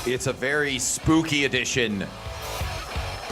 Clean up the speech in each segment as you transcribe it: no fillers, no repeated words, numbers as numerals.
It's a very spooky edition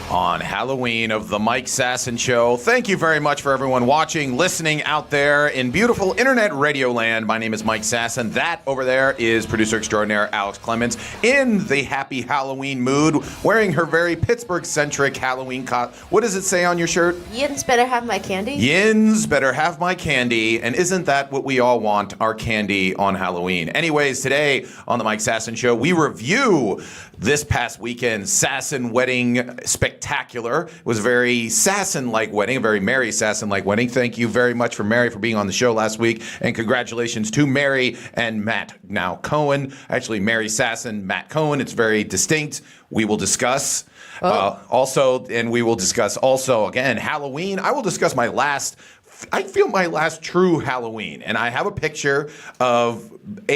on Halloween of the Mike Sasson Show. Thank you very much for everyone watching, listening out there in beautiful internet radio land. My name is Mike Sasson. That over there is producer extraordinaire Alex Coyne in the happy Halloween mood, wearing her very Pittsburgh-centric Halloween What does it say on your shirt? Yins better have my candy. Yins better have my candy. And isn't that what we all want, our candy on Halloween? Anyways, today on the Mike Sasson Show, we review this past weekend Sasson wedding spectacular. It was a very Sasson-like wedding, a very Mary Sasson-like wedding. Thank you very much for Mary for being on the show last week, and congratulations to Mary and Matt now Cohen. Actually, Mary Sasson, Matt Cohen. It's very distinct. We will discuss we will discuss also again Halloween. I will discuss my last true Halloween, and I have a picture of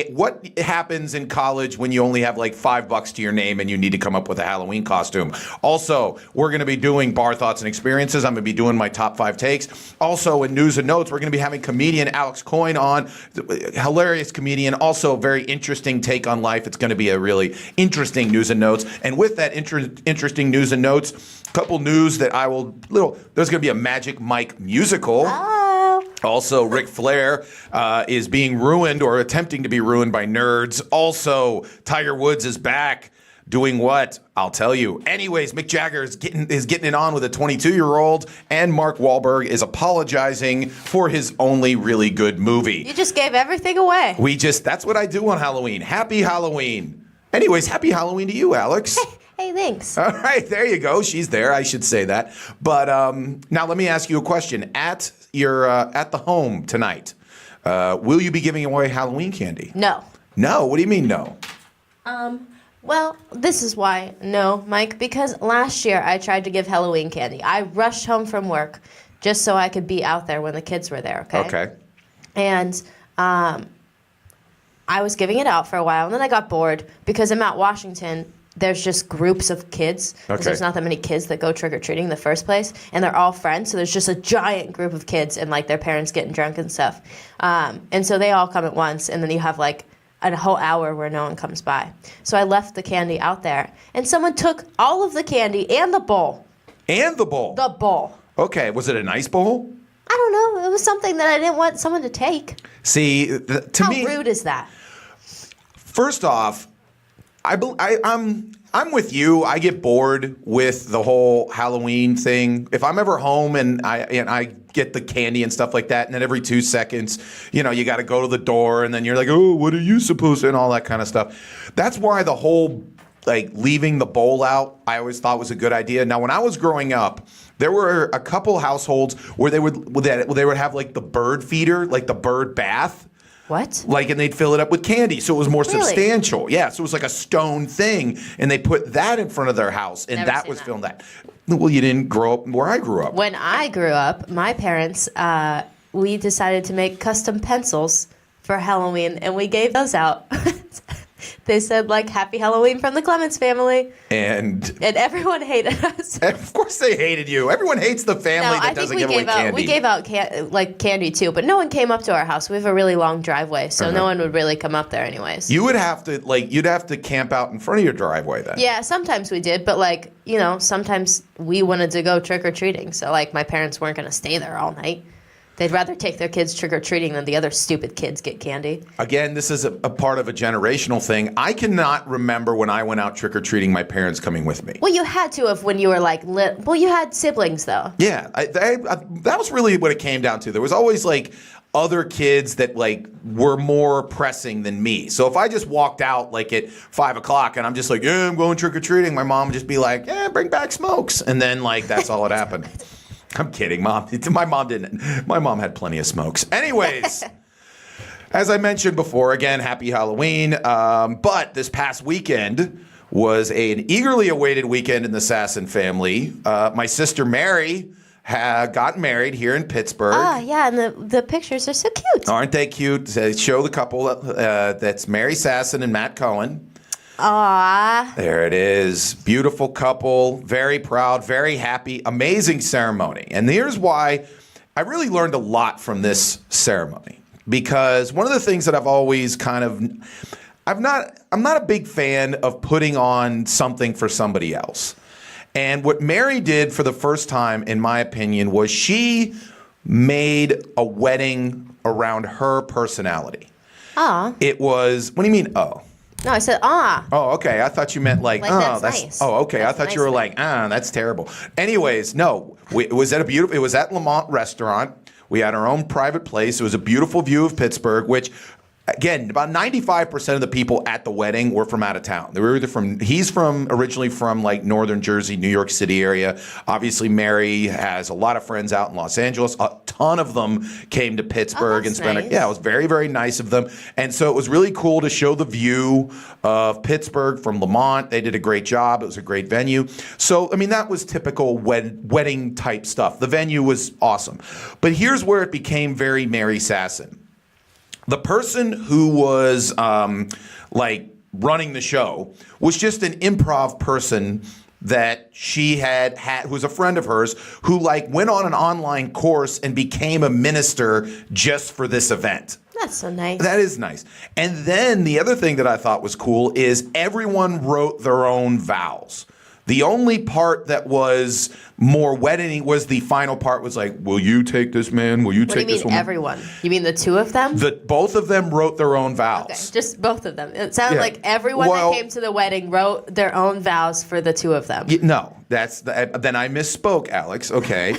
what happens in college when you only have like $5 to your name and you need to come up with a Halloween costume. Also, we're going to be doing bar thoughts and experiences. I'm going to be doing my top 5 takes. Also, in news and notes, we're going to be having comedian Alex Coyne on, hilarious comedian, also a very interesting take on life. It's going to be a really interesting news and notes. And with that interesting news and notes, a couple news that there's going to be a Magic Mike musical. Also, Ric Flair is being ruined or attempting to be ruined by nerds. Also, Tiger Woods is back. Doing what? I'll tell you. Anyways, Mick Jagger is getting it on with a 22-year-old, and Mark Wahlberg is apologizing for his only really good movie. You just gave everything away. That's what I do on Halloween. Happy Halloween. Anyways, happy Halloween to you, Alex. Hey, thanks. All right, there you go. She's there. I should say that. But now let me ask you a question. At the home tonight, will you be giving away Halloween candy? No. No? What do you mean no? Well, this is why no, Mike, because last year I tried to give Halloween candy. I rushed home from work just so I could be out there when the kids were there, okay? Okay. And I was giving it out for a while, and then I got bored because in Mount Washington, there's just groups of kids. Okay. There's not that many kids that go trick-or-treating in the first place, and they're all friends, so there's just a giant group of kids and, like, their parents getting drunk and stuff. And so they all come at once, and then you have, like, a whole hour where no one comes by. So I left the candy out there, and someone took all of the candy and the bowl. And the bowl? The bowl. Okay, was it a nice bowl? I don't know. It was something that I didn't want someone to take. See, to me... How rude is that? First off, I'm with you. I get bored with the whole Halloween thing. If I'm ever home and I get the candy and stuff like that, and then every 2 seconds, you got to go to the door, and then you're like, oh, what are you supposed to, and all that kind of stuff. That's why the whole leaving the bowl out, I always thought was a good idea. Now, when I was growing up, there were a couple households where they would have like the bird feeder, like the bird bath. What? And they'd fill it up with candy, so it was more substantial. Yeah, so it was like a stone thing, and they put that in front of their house, and that was filmed that. Well, you didn't grow up where I grew up. When I grew up, my parents, we decided to make custom pencils for Halloween, and we gave those out. They said, Happy Halloween from the Clements family. And everyone hated us. Of course they hated you. Everyone hates the family that doesn't give away candy. We gave out candy, too, but no one came up to our house. We have a really long driveway, so no one would really come up there anyways. You would have to, you'd have to camp out in front of your driveway then. Yeah, sometimes we did, but, sometimes we wanted to go trick-or-treating, so, my parents weren't going to stay there all night. They'd rather take their kids trick-or-treating than the other stupid kids get candy. Again, this is a part of a generational thing. I cannot remember when I went out trick-or-treating my parents coming with me. Well, you had to have when you were well, you had siblings, though. Yeah, that was really what it came down to. There was always, other kids that, were more pressing than me. So if I just walked out, at 5 o'clock and I'm just yeah, I'm going trick-or-treating, my mom would just be like, yeah, bring back smokes. And then, that's all that happened. I'm kidding, Mom. My mom didn't. My mom had plenty of smokes. Anyways, As I mentioned before, again, happy Halloween. But this past weekend was an eagerly awaited weekend in the Sasson family. My sister Mary got married here in Pittsburgh. Oh, yeah, and the pictures are so cute. Aren't they cute? They show the couple. That's Mary Sasson and Matt Coyne. Aww. There it is. Beautiful couple. Very proud, very happy. Amazing ceremony. And here's why I really learned a lot from this ceremony. Because one of the things that I've always I'm not a big fan of putting on something for somebody else. And what Mary did for the first time, in my opinion, was she made a wedding around her personality. Aw. It was, what do you mean, oh? No, I said, ah. Oh, okay. I thought you meant like oh, that's nice. Oh, okay. That's I thought nice you were thing. like, that's terrible. Anyways, no. It was at Lamont Restaurant. We had our own private place. It was a beautiful view of Pittsburgh, which, again, about 95% of the people at the wedding were from out of town. They were either he's originally from like northern Jersey, New York City area. Obviously, Mary has a lot of friends out in Los Angeles. A ton of them came to Pittsburgh and spent nice. it was very, very nice of them. And so it was really cool to show the view of Pittsburgh from Lamont. They did a great job. It was a great venue. So, I mean, that was typical wedding type stuff. The venue was awesome. But here's where it became very Mary Sasson. The person who was running the show was just an improv person that she had who was a friend of hers who went on an online course and became a minister just for this event. That's so nice. That is nice. And then the other thing that I thought was cool is everyone wrote their own vows. The only part that was more wedding was the final part was like, will you take this man? Will you take this woman? What do you mean everyone? You mean the two of them? Both of them wrote their own vows. Okay, just both of them. It sounded like everyone that came to the wedding wrote their own vows for the two of them. No, then I misspoke, Alex. Okay.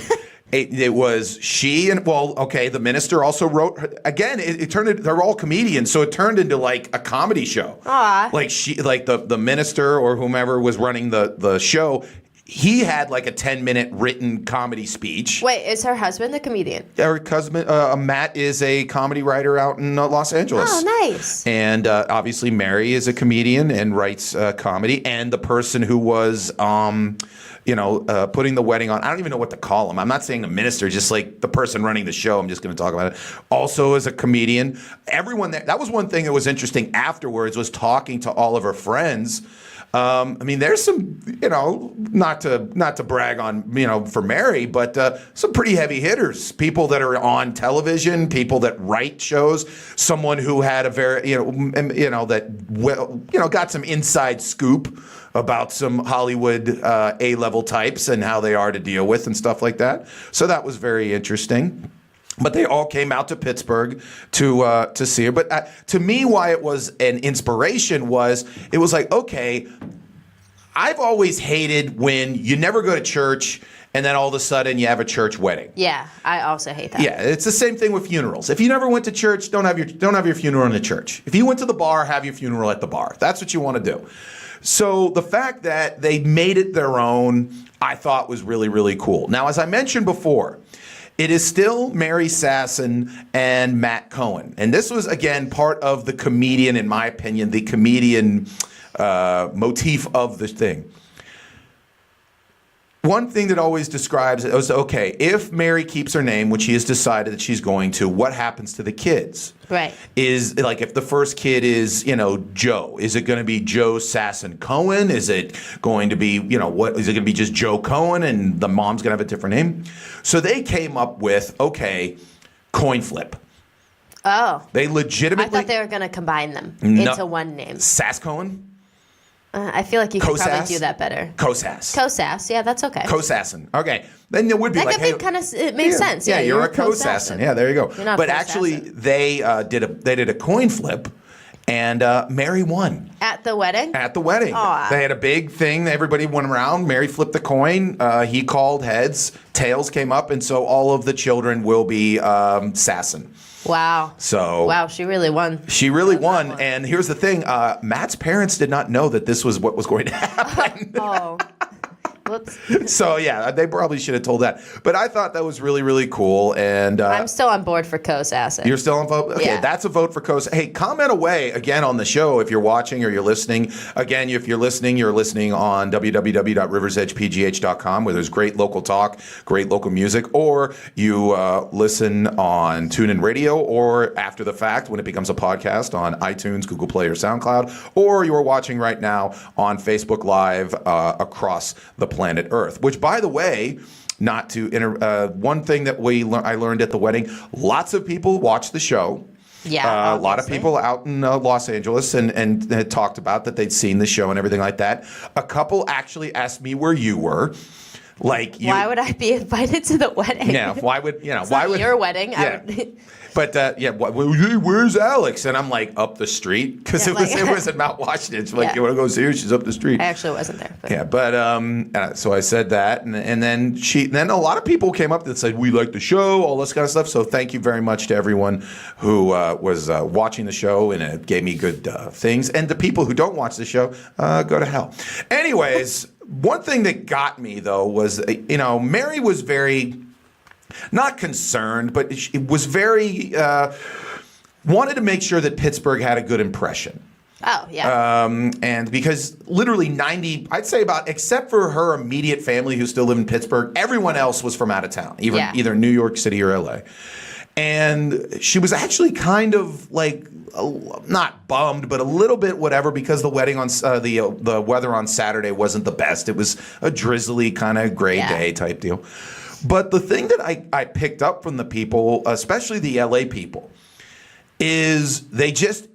It was she and, the minister also wrote, again, it turned into, they're all comedians, so it turned into like a comedy show. Aw. The minister or whomever was running the show, he had like a 10-minute written comedy speech. Wait, is her husband a comedian? Her husband, Matt, is a comedy writer out in Los Angeles. Oh, nice. And obviously Mary is a comedian and writes comedy. And the person who was, putting the wedding on, I don't even know what to call him. I'm not saying the minister, just like the person running the show. I'm just going to talk about it. Also is a comedian. Everyone there, that was one thing that was interesting afterwards, was talking to all of her friends. There's some, not to brag on, for Mary, but some pretty heavy hitters, people that are on television, people that write shows, someone who had a very, got some inside scoop about some Hollywood A-level types and how they are to deal with and stuff like that. So that was very interesting. But they all came out to Pittsburgh to see her. But to me, why it was an inspiration was, it was like, okay, I've always hated when you never go to church and then all of a sudden you have a church wedding. Yeah, I also hate that. Yeah, it's the same thing with funerals. If you never went to church, don't have your funeral in the church. If you went to the bar, have your funeral at the bar. That's what you want to do. So the fact that they made it their own, I thought was really, really cool. Now, as I mentioned before, it is still Mary Sasson and Matt Coyne. And this was, again, part of the comedian, in my opinion, the comedian motif of the thing. One thing that always describes it was, okay, if Mary keeps her name, which she has decided that she's going to, what happens to the kids? Right. Is, like, if the first kid is, Joe, is it going to be Joe Sasson Coyne? Is it going to be, what, is it going to be just Joe Coyne and the mom's going to have a different name? So they came up with, okay, coin flip. Oh. They legitimately. I thought they were going to combine them into one name. Sass Coyne? I feel like you could probably do that better. Cosass. Cosass, yeah, that's okay. Cosasson. Okay. Then it would be that like, could be kind of, it makes sense. Yeah, you're a Cosasson. Yeah, there you go. You're not but actually, they did a coin flip, and Mary won. At the wedding? At the wedding. Aww. They had a big thing. Everybody went around. Mary flipped the coin. He called heads. Tails came up, and so all of the children will be Sasson. Wow. Wow, she really won. She really won. And here's the thing. Matt's parents did not know that this was what was going to happen. Oh. Whoops. So yeah, they probably should have told that. But I thought that was really, really cool. And I'm still on board for co-Sasson. You're still on vote? Okay, Yeah. That's a vote for Coast. Hey, comment away again on the show if you're watching or you're listening. Again, if you're listening on www.riversedgepgh.com, where there's great local talk, great local music, or you listen on TuneIn Radio, or after the fact when it becomes a podcast on iTunes, Google Play, or SoundCloud, or you're watching right now on Facebook Live across the planet Earth. Which, by the way, not to one thing that I learned at the wedding, lots of people watch the show. Yeah, a lot of people out in Los Angeles and had talked about that they'd seen the show and everything like that. A couple actually asked me where you were. Like, why would I be invited to the wedding? Yeah, why would It's why not would your wedding? Yeah. But where's Alex? And I'm like, up the street, because it was in Mount Washington. It's like, you want to go see her? She's up the street. I actually wasn't there. But. Yeah, but so I said that, and then a lot of people came up that said we like the show, all this kind of stuff. So thank you very much to everyone who was watching the show, and it gave me good things. And the people who don't watch the show, go to hell. Anyways, one thing that got me though was Mary was very. Not concerned, but it was very wanted to make sure that Pittsburgh had a good impression. Oh, yeah. And because literally 90, I'd say about, except for her immediate family who still live in Pittsburgh, everyone else was from out of town, either New York City or LA. And she was actually kind of like, not bummed, but a little bit whatever, because the wedding on the weather on Saturday wasn't the best. It was a drizzly kind of gray day type deal. But the thing that I picked up from the people, especially the LA people, is they just,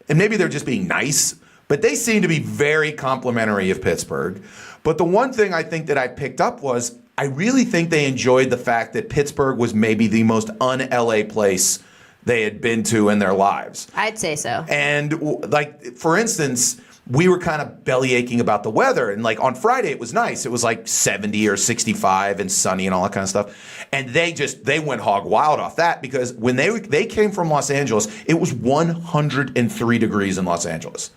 and maybe they're just being nice, but they seem to be very complimentary of Pittsburgh. But the one thing I think that I picked up was I really think they enjoyed the fact that Pittsburgh was maybe the most un-LA place they had been to in their lives. I'd say so. And like, for instance, we were kind of belly aching about the weather. And like on Friday, it was nice. It was like 70 or 65 and sunny and all that kind of stuff. And they went hog wild off that, because when they came from Los Angeles, it was 103 degrees in Los Angeles.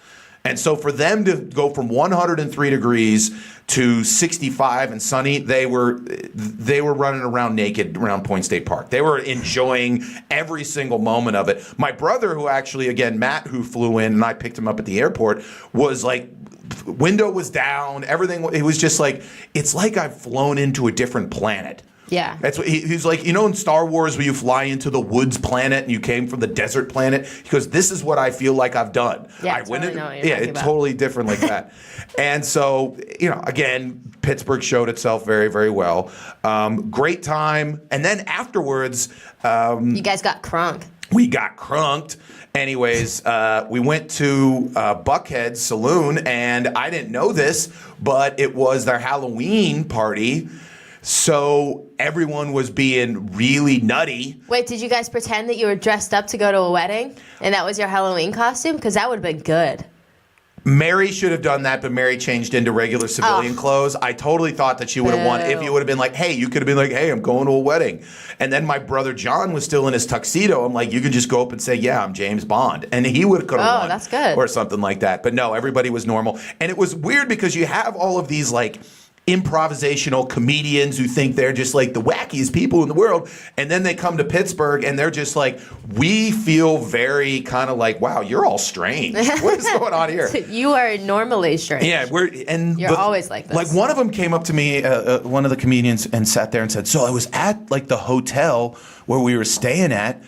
And so for them to go from 103 degrees to 65 and sunny, they were running around naked around Point State Park. They were enjoying every single moment of it. My brother, who actually, again, Matt, who flew in and I picked him up at the airport, was like, window was down, everything. It was just like, it's like I've flown into a different planet. Yeah. That's what he's like, in Star Wars where you fly into the woods planet and you came from the desert planet, because this is what I feel like I've done. Yeah, I went totally know what you're talking it's about. totally different like that. And so, again, Pittsburgh showed itself very, very well. Great time. And then afterwards, you guys got crunk. we got crunked. Anyways, we went to Buckhead's Saloon, and I didn't know this, but it was their Halloween party. So everyone was being really nutty. Wait, did you guys pretend that you were dressed up to go to a wedding and that was your Halloween costume? Because that would have been good. Mary should have done that, but Mary changed into regular civilian clothes. I totally thought that she would have won if you would have been like, hey, you could have been like, hey, I'm going to a wedding. And then my brother John was still in his tuxedo. I'm like, you could just go up and say, yeah, I'm James Bond. And he could have won. Oh, that's good. Or something like that. But no, everybody was normal. And it was weird because you have all of these like improvisational comedians who think they're just like the wackiest people in the world, and then they come to Pittsburgh and they're just like, we feel very kind of like, wow, you're all strange. What is going on here? You are normally strange. Yeah, you're always like this. Like one of them came up to me, one of the comedians, and sat there and said, so I was at like the hotel where we were staying at,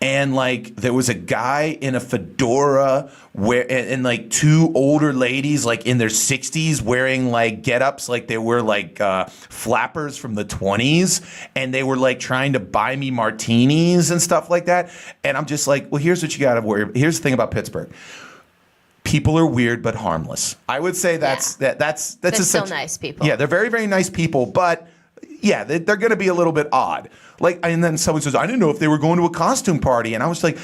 and like there was a guy in a fedora and like two older ladies like in their 60s wearing like get-ups like they were like flappers from the 20s, and they were like trying to buy me martinis and stuff like that. And I'm just like, well, here's what you gotta worry. Here's the thing about Pittsburgh. People are weird but harmless. I would say that's they're still essential. nice people. Yeah, they're very, very nice people, but yeah, they're going to be a little bit odd. Like, and then someone says, I didn't know if they were going to a costume party. And I was like,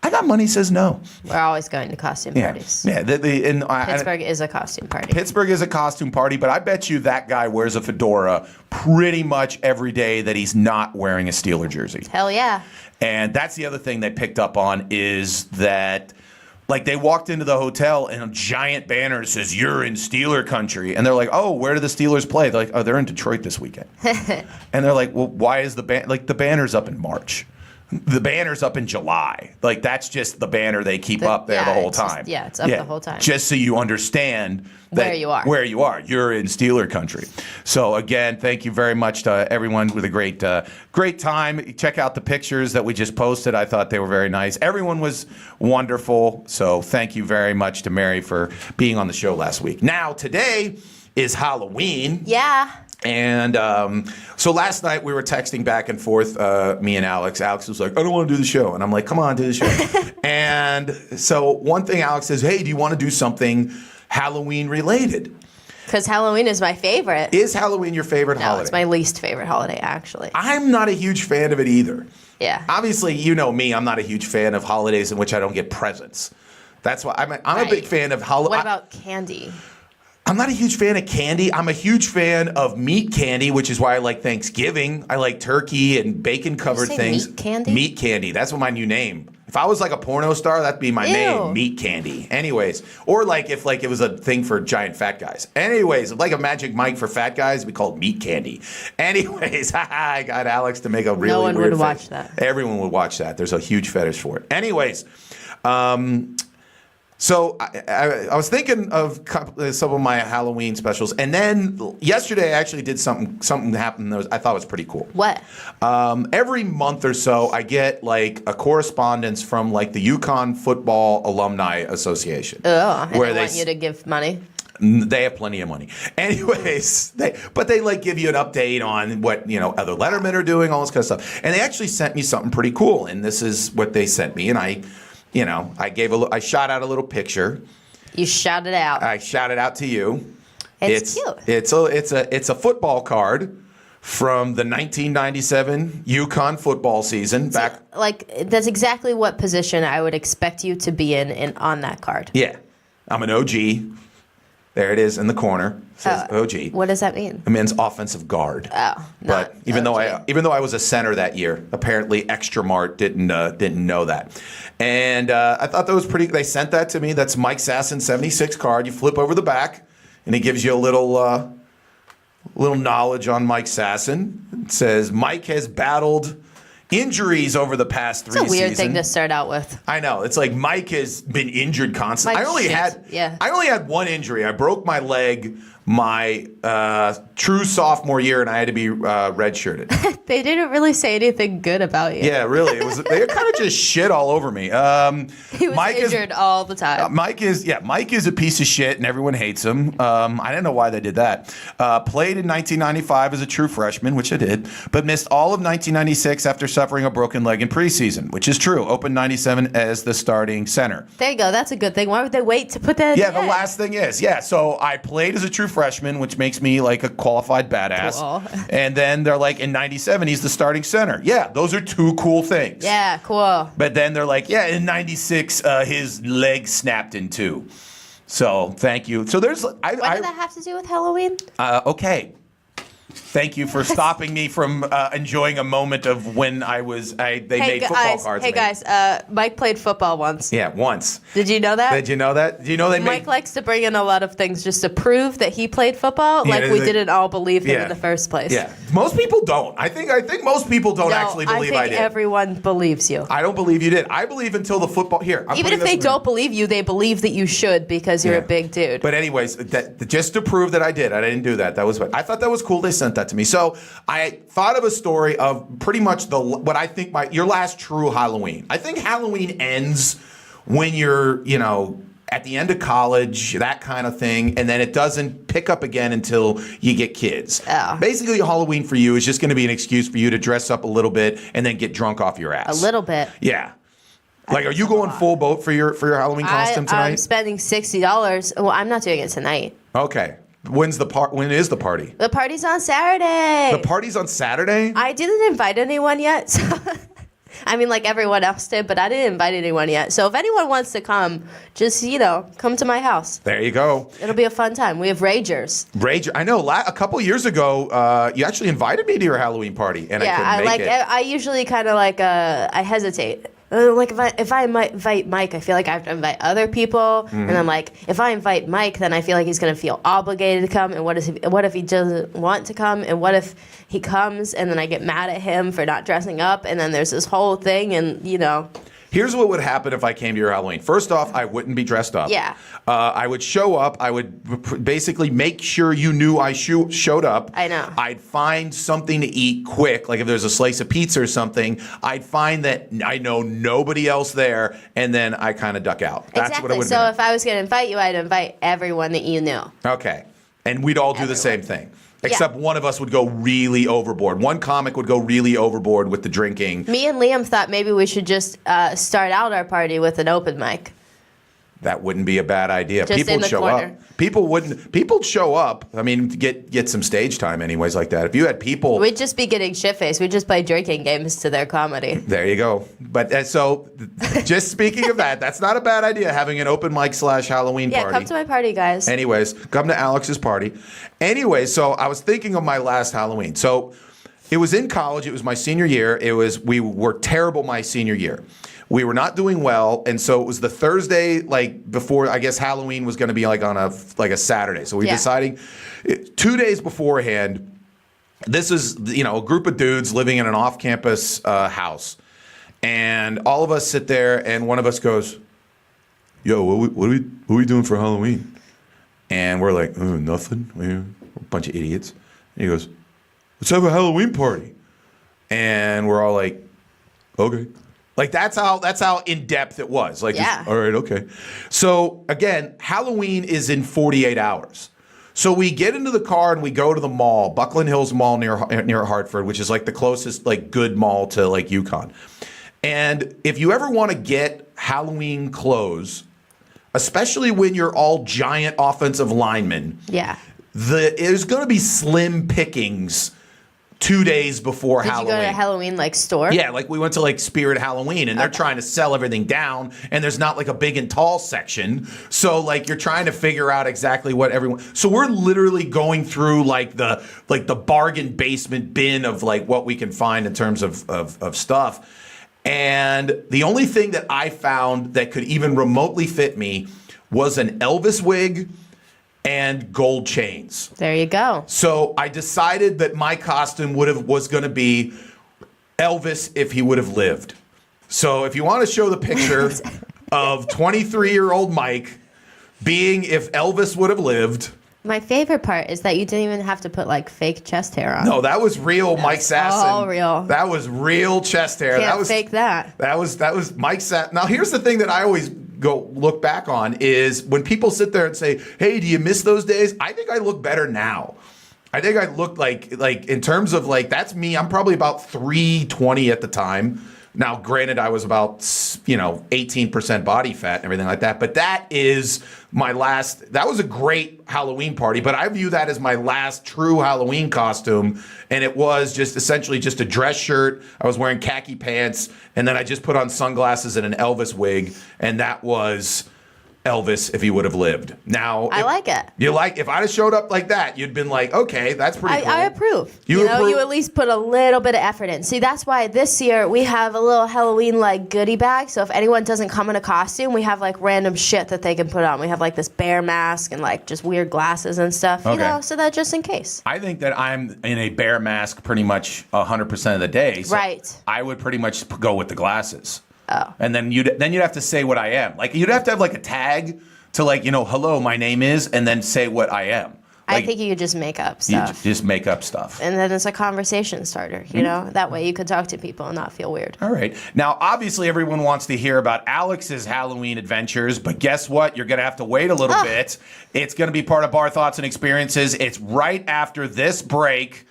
I got money, says no. We're always going to costume parties. Yeah. Pittsburgh is a costume party. Pittsburgh is a costume party, but I bet you that guy wears a fedora pretty much every day that he's not wearing a Steeler jersey. Hell yeah. And that's the other thing they picked up on, is that Like, they walked into the hotel and a giant banner says, "You're in Steeler country." And they're like, "Oh, where do the Steelers play?" They're like, "Oh, they're in Detroit this weekend." And they're like, "Well, why is the banner's up in March? The banner's up in July. Like, that's just the banner they keep up there the whole time." It's up the whole time. Just so you understand where you are. Where you are. You're in Steeler country. So, again, thank you very much to everyone with a great time. Check out the pictures that we just posted. I thought they were very nice. Everyone was wonderful. So thank you very much to Mary for being on the show last week. Now, today is Halloween. Yeah. And so last night we were texting back and forth, me and Alex. Alex was like, "I don't want to do the show." And I'm like, "Come on, do the show." And so one thing Alex says, "Hey, do you want to do something Halloween related?" Because Halloween is my favorite. Is Halloween your favorite holiday? No, it's my least favorite holiday, actually. I'm not a huge fan of it either. Yeah. Obviously, you know me. I'm not a huge fan of holidays in which I don't get presents. That's why I'm a big fan of Halloween. What about candy? I'm not a huge fan of candy. I'm a huge fan of meat candy, which is why I like Thanksgiving. I like turkey and bacon-covered things. Meat candy? Meat candy. That's what my new name. If I was like a porno star, that'd be my name, Meat Candy. Anyways, or like if like it was a thing for giant fat guys. Anyways, like a Magic Mike for fat guys, we call it Meat Candy. Anyways, I got Alex to make a really weird face. No one would watch that. Everyone would watch that. There's a huge fetish for it. Anyways, so I was thinking of some of my Halloween specials, and then yesterday I actually did something happened that I thought was pretty cool. What? Every month or so, I get like a correspondence from like the Yukon Football Alumni Association. Oh, and they want you to give money. They have plenty of money. Anyways, they like give you an update on what other lettermen are doing, all this kind of stuff. And they actually sent me something pretty cool, and this is what they sent me, and I shot out a little picture. You shot it out. I shot it out to you. It's cute. It's a football card from the 1997 Yukon football season. That's exactly what position I would expect you to be in on that card. Yeah, I'm an OG. There it is in the corner. It says OG. What does that mean? It means offensive guard. Oh, but even though I was a center that year, apparently Extra Mart didn't know that. And I thought that was pretty. They sent that to me. That's Mike Sasson 76 card. You flip over the back, and it gives you a little knowledge on Mike Sasson. It says Mike has battled injuries over the past 3 seasons. It's a weird thing to start out with. I know. It's like Mike has been injured constantly. I only had one injury. I broke my leg my true sophomore year, and I had to be redshirted. They didn't really say anything good about you. Yeah, really. They kind of just shit all over me. He was injured all the time. Mike is a piece of shit, and everyone hates him. I don't know why they did that. Played in 1995 as a true freshman, which I did, but missed all of 1996 after suffering a broken leg in preseason, which is true. Opened 97 as the starting center. There you go. That's a good thing. Why would they wait to put that in? Yeah, the last thing is, so I played as a true freshman, which makes me like a qualified badass. Cool. And then they're like, in 97, he's the starting center. Yeah, those are two cool things. Yeah, cool. But then they're like, yeah, in 96, his leg snapped in two. So thank you. So there's... What did that have to do with Halloween? Okay. Thank you for stopping me from enjoying a moment of when they made football cards. Hey guys, Mike played football once. Yeah, once. Did you know that? Did you know that? Do you know Mike likes to bring in a lot of things just to prove that he played football. Yeah, we didn't all believe him in the first place. Yeah, most people don't. I think most people don't actually believe I did. I think everyone believes you. I don't believe you did. I believe until the football here. Even if they don't believe you, they believe that you should because you're a big dude. But anyways, just to prove that I didn't do that. I thought that was cool. They sent that to me. So I thought of a story of pretty much what I think your last true Halloween. I think Halloween ends when you're, at the end of college, that kind of thing, and then it doesn't pick up again until you get kids. Oh. Basically, Halloween for you is just going to be an excuse for you to dress up a little bit and then get drunk off your ass. A little bit. Yeah. Like, are you going full boat for your Halloween costume tonight? I'm spending $60. Well, I'm not doing it tonight. Okay. When is the party? The party's on Saturday. The party's on Saturday? I didn't invite anyone yet. So I mean, like everyone else did, but I didn't invite anyone yet. So if anyone wants to come, just, come to my house. There you go. It'll be a fun time. We have Ragers. I know. A couple years ago, you actually invited me to your Halloween party, and I couldn't make it. I usually kind of I hesitate. Like if I invite Mike, I feel like I have to invite other people, and I'm like, if I invite Mike, then I feel like he's gonna feel obligated to come. And what if he doesn't want to come? And what if he comes and then I get mad at him for not dressing up? And then there's this whole thing, and Here's what would happen if I came to your Halloween. First off, I wouldn't be dressed up. Yeah. I would show up. I would basically make sure you knew I showed up. I know. I'd find something to eat quick, like if there's a slice of pizza or something. I'd find that I know nobody else there, and then I kind of duck out. That's exactly. what it would be. So if I was going to invite you, I'd invite everyone that you knew. Okay. And we'd all do the same thing. Except one of us would go really overboard. One comic would go really overboard with the drinking. Me and Liam thought maybe we should just start out our party with an open mic. That wouldn't be a bad idea. Just People in would the show corner. up. People'd show up. I mean, get some stage time anyways like that. If you had people. We'd just be getting shit-faced. We'd just play drinking games to their comedy. There you go. But so, just speaking of that, that's not a bad idea, having an open mic / Halloween party. Yeah, come to my party, guys. Anyways, come to Alex's party. Anyway, so I was thinking of my last Halloween. So it was in college. It was my senior year. We were terrible my senior year. We were not doing well, and so it was the Thursday, like before. I guess Halloween was going to be like on a Saturday. So we were deciding 2 days beforehand. This is a group of dudes living in an off-campus house, and all of us sit there, and one of us goes, "Yo, what are we doing for Halloween?" And we're like, "Nothing. We're a bunch of idiots." And he goes, "Let's have a Halloween party," and we're all like, "Okay." Like that's how in depth it was. Like, yeah. All right, okay. So again, Halloween is in 48 hours. So we get into the car and we go to the mall, Buckland Hills Mall near Hartford, which is like the closest like good mall to like Yukon. And if you ever want to get Halloween clothes, especially when you're all giant offensive linemen, there's going to be slim pickings 2 days before Halloween. Did you go to a Halloween like store? Yeah, like we went to like Spirit Halloween, and they're trying to sell everything down, and there's not like a big and tall section. So like you're trying to figure out exactly what everyone. So we're literally going through like the bargain basement bin of like what we can find in terms of stuff. And the only thing that I found that could even remotely fit me was an Elvis wig and gold chains. There you go. So I decided that my costume was going to be Elvis if he would have lived. So if you want to show the picture of 23-year-old Mike being if Elvis would have lived. My favorite part is that you didn't even have to put like fake chest hair on. No, that was real Mike Sasson. All real. That was real chest hair. Can't fake that. That was Mike Sasson. Now here's the thing that I always go look back on is when people sit there and say, "Hey, do you miss those days?" I think I look better now. I think I look like in terms of like that's me. I'm probably about 320 at the time. Now, granted, I was about 18% body fat and everything like that. But that is my last. That was a great Halloween party. But I view that as my last true Halloween costume, and it was just essentially just a dress shirt. I was wearing khaki pants, and then I just put on sunglasses and an Elvis wig, and that was Elvis if he would have lived. Now, I like it. If I'd have showed up like that, you'd been like, okay, that's pretty cool. I approve. You approve? You at least put a little bit of effort in. See, that's why this year we have a little Halloween like goodie bag. So if anyone doesn't come in a costume, we have like random shit that they can put on. We have like this bear mask and like just weird glasses and stuff. Okay. So that just in case. I think that I'm in a bear mask pretty much 100% of the day. So right. I would pretty much go with the glasses. Oh. And then you'd have to say what I am. Like you'd have to have like a tag to like, hello, my name is, and then say what I am. Like, I think you could just make up stuff. You just make up stuff. And then it's a conversation starter, That way you could talk to people and not feel weird. All right. Now, obviously, everyone wants to hear about Alex's Halloween adventures, but guess what? You're going to have to wait a little bit. It's going to be part of Bar Thoughts and Experiences. It's right after this break.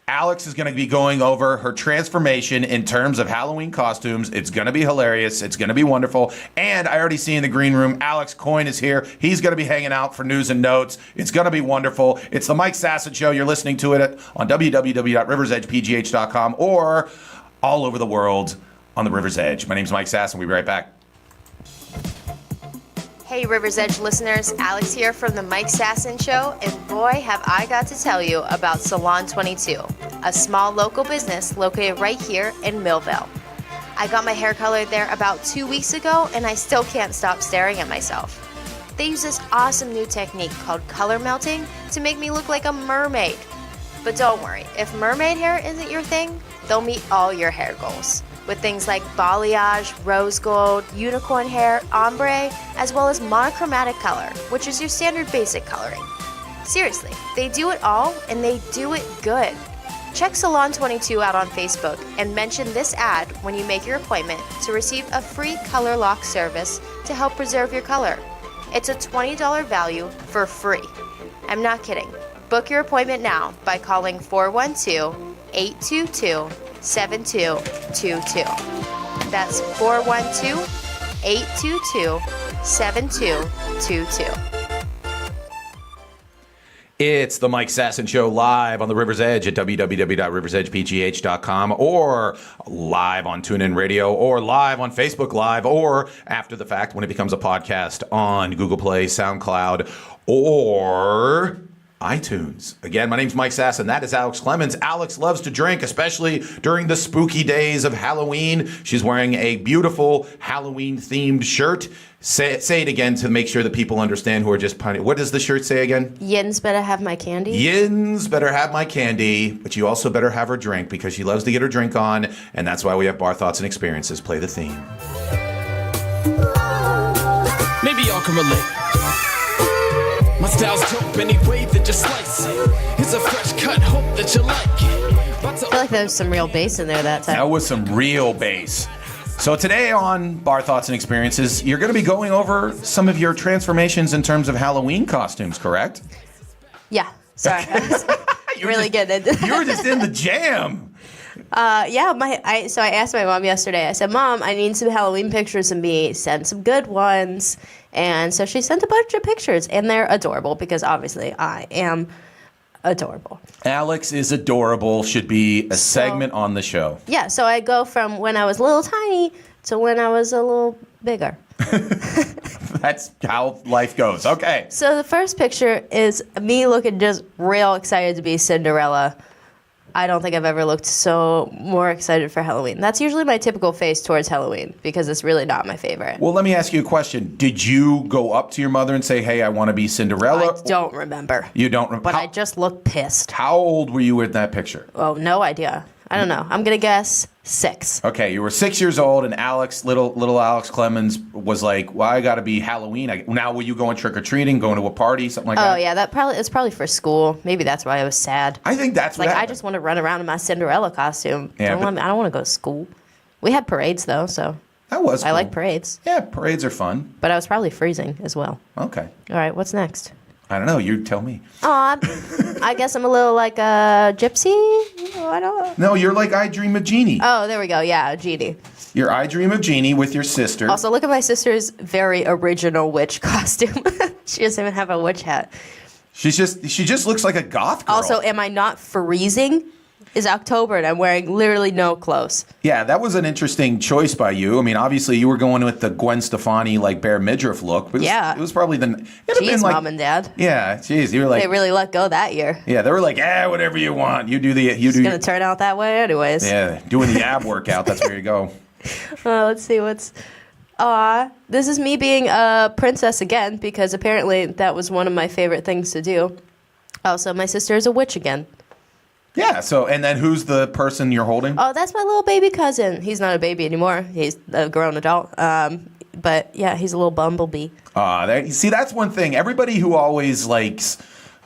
Alex is going to be going over her transformation in terms of Halloween costumes. It's going to be hilarious. It's going to be wonderful. And I already see in the green room, Alex Coyne is here. He's going to be hanging out for news and notes. It's going to be wonderful. It's the Mike Sasson Show. You're listening to it on www.riversedgepgh.com or all over the world on the River's Edge. My name's Mike Sasson. We'll be right back. Hey, River's Edge listeners, Alex here from the Mike Sasson Show, and boy, have I got to tell you about Salon 22, a small local business located right here in Millville. I got my hair colored there about 2 weeks ago, and I still can't stop staring at myself. They use this awesome new technique called color melting to make me look like a mermaid. But don't worry, if mermaid hair isn't your thing, they'll meet all your hair goals, with things like balayage, rose gold, unicorn hair, ombre, as well as monochromatic color, which is your standard basic coloring. Seriously, they do it all, and they do it good. Check Salon 22 out on Facebook and mention this ad when you make your appointment to receive a free color lock service to help preserve your color. It's a $20 value for free. I'm not kidding. Book your appointment now by calling 412-822-7222. That's 412-822-7222. It's the Mike Sasson Show live on the River's Edge at www.riversedgepgh.com, or live on TuneIn Radio, or live on Facebook Live, or after the fact when it becomes a podcast on Google Play, SoundCloud, or iTunes. Again, my name's Mike Sasson. That is Alex Clemens. Alex loves to drink, especially during the spooky days of Halloween. She's wearing a beautiful Halloween-themed shirt. Say it again to make sure that people understand who are just punning. What does the shirt say again? Yin's better have my candy. Yin's better have my candy, but you also better have her drink because she loves to get her drink on, and that's why we have Bar Thoughts and Experiences play the theme. Maybe y'all can relate. My style's dope any way that you slice it. It's a fresh cut, hope that you like it. I feel like there was some real bass in there that time. That was some real bass. So today on Bar Thoughts and Experiences, you're going to be going over some of your transformations in terms of Halloween costumes, correct? Yeah, sorry. I was really getting into You were just in the jam. So I asked my mom yesterday. I said, Mom, I need some Halloween pictures of me. Send some good ones. And so she sent a bunch of pictures, and they're adorable because obviously I am adorable. Alex is adorable, should be a segment on the show. Yeah, so I go from when I was a little tiny to when I was a little bigger. That's how life goes. Okay. So the first picture is me looking just real excited to be Cinderella. I don't think I've ever looked so more excited for Halloween. That's usually my typical face towards Halloween because it's really not my favorite. Well, let me ask you a question. Did you go up to your mother and say, hey, I want to be Cinderella? I don't remember. You don't remember? But I just look pissed. How old were you in that picture? Oh, no idea. I don't know. I'm going to guess 6. Okay, you were 6 years old, and Alex, little Alex Clemens, was like, well, I got to be Halloween. Now, were you going trick-or-treating, going to a party, something like that? Oh, yeah, it's probably for school. Maybe that's why I was sad. I think that's what happened. I just want to run around in my Cinderella costume. Yeah, I don't want to go to school. We had parades, though, so That was cool. I like parades. Yeah, parades are fun. But I was probably freezing as well. Okay. All right, what's next? I don't know. You tell me. Oh, I guess I'm a little like a gypsy. Oh, I don't know. No, you're like I Dream of Jeannie. Oh, there we go. Yeah, Genie. You're I Dream of Jeannie with your sister. Also, look at my sister's very original witch costume. She doesn't even have a witch hat. She just looks like a goth girl. Also, am I not freezing? It's October and I'm wearing literally no clothes. Yeah, that was an interesting choice by you. I mean, obviously you were going with the Gwen Stefani like bare midriff look. But Yeah. It was probably Jeez, Mom and Dad. Yeah, jeez, you were like They really let go that year. Yeah, they were like, whatever you want. It's going to turn out that way anyways. Yeah, doing the ab workout, that's where you go. Let's see what's... this is me being a princess again because apparently that was one of my favorite things to do. Also, my sister is a witch again. Yeah, so, and then who's the person you're holding? Oh, that's my little baby cousin. He's not a baby anymore. He's a grown adult. But yeah, he's a little bumblebee. See, that's one thing. Everybody who always likes,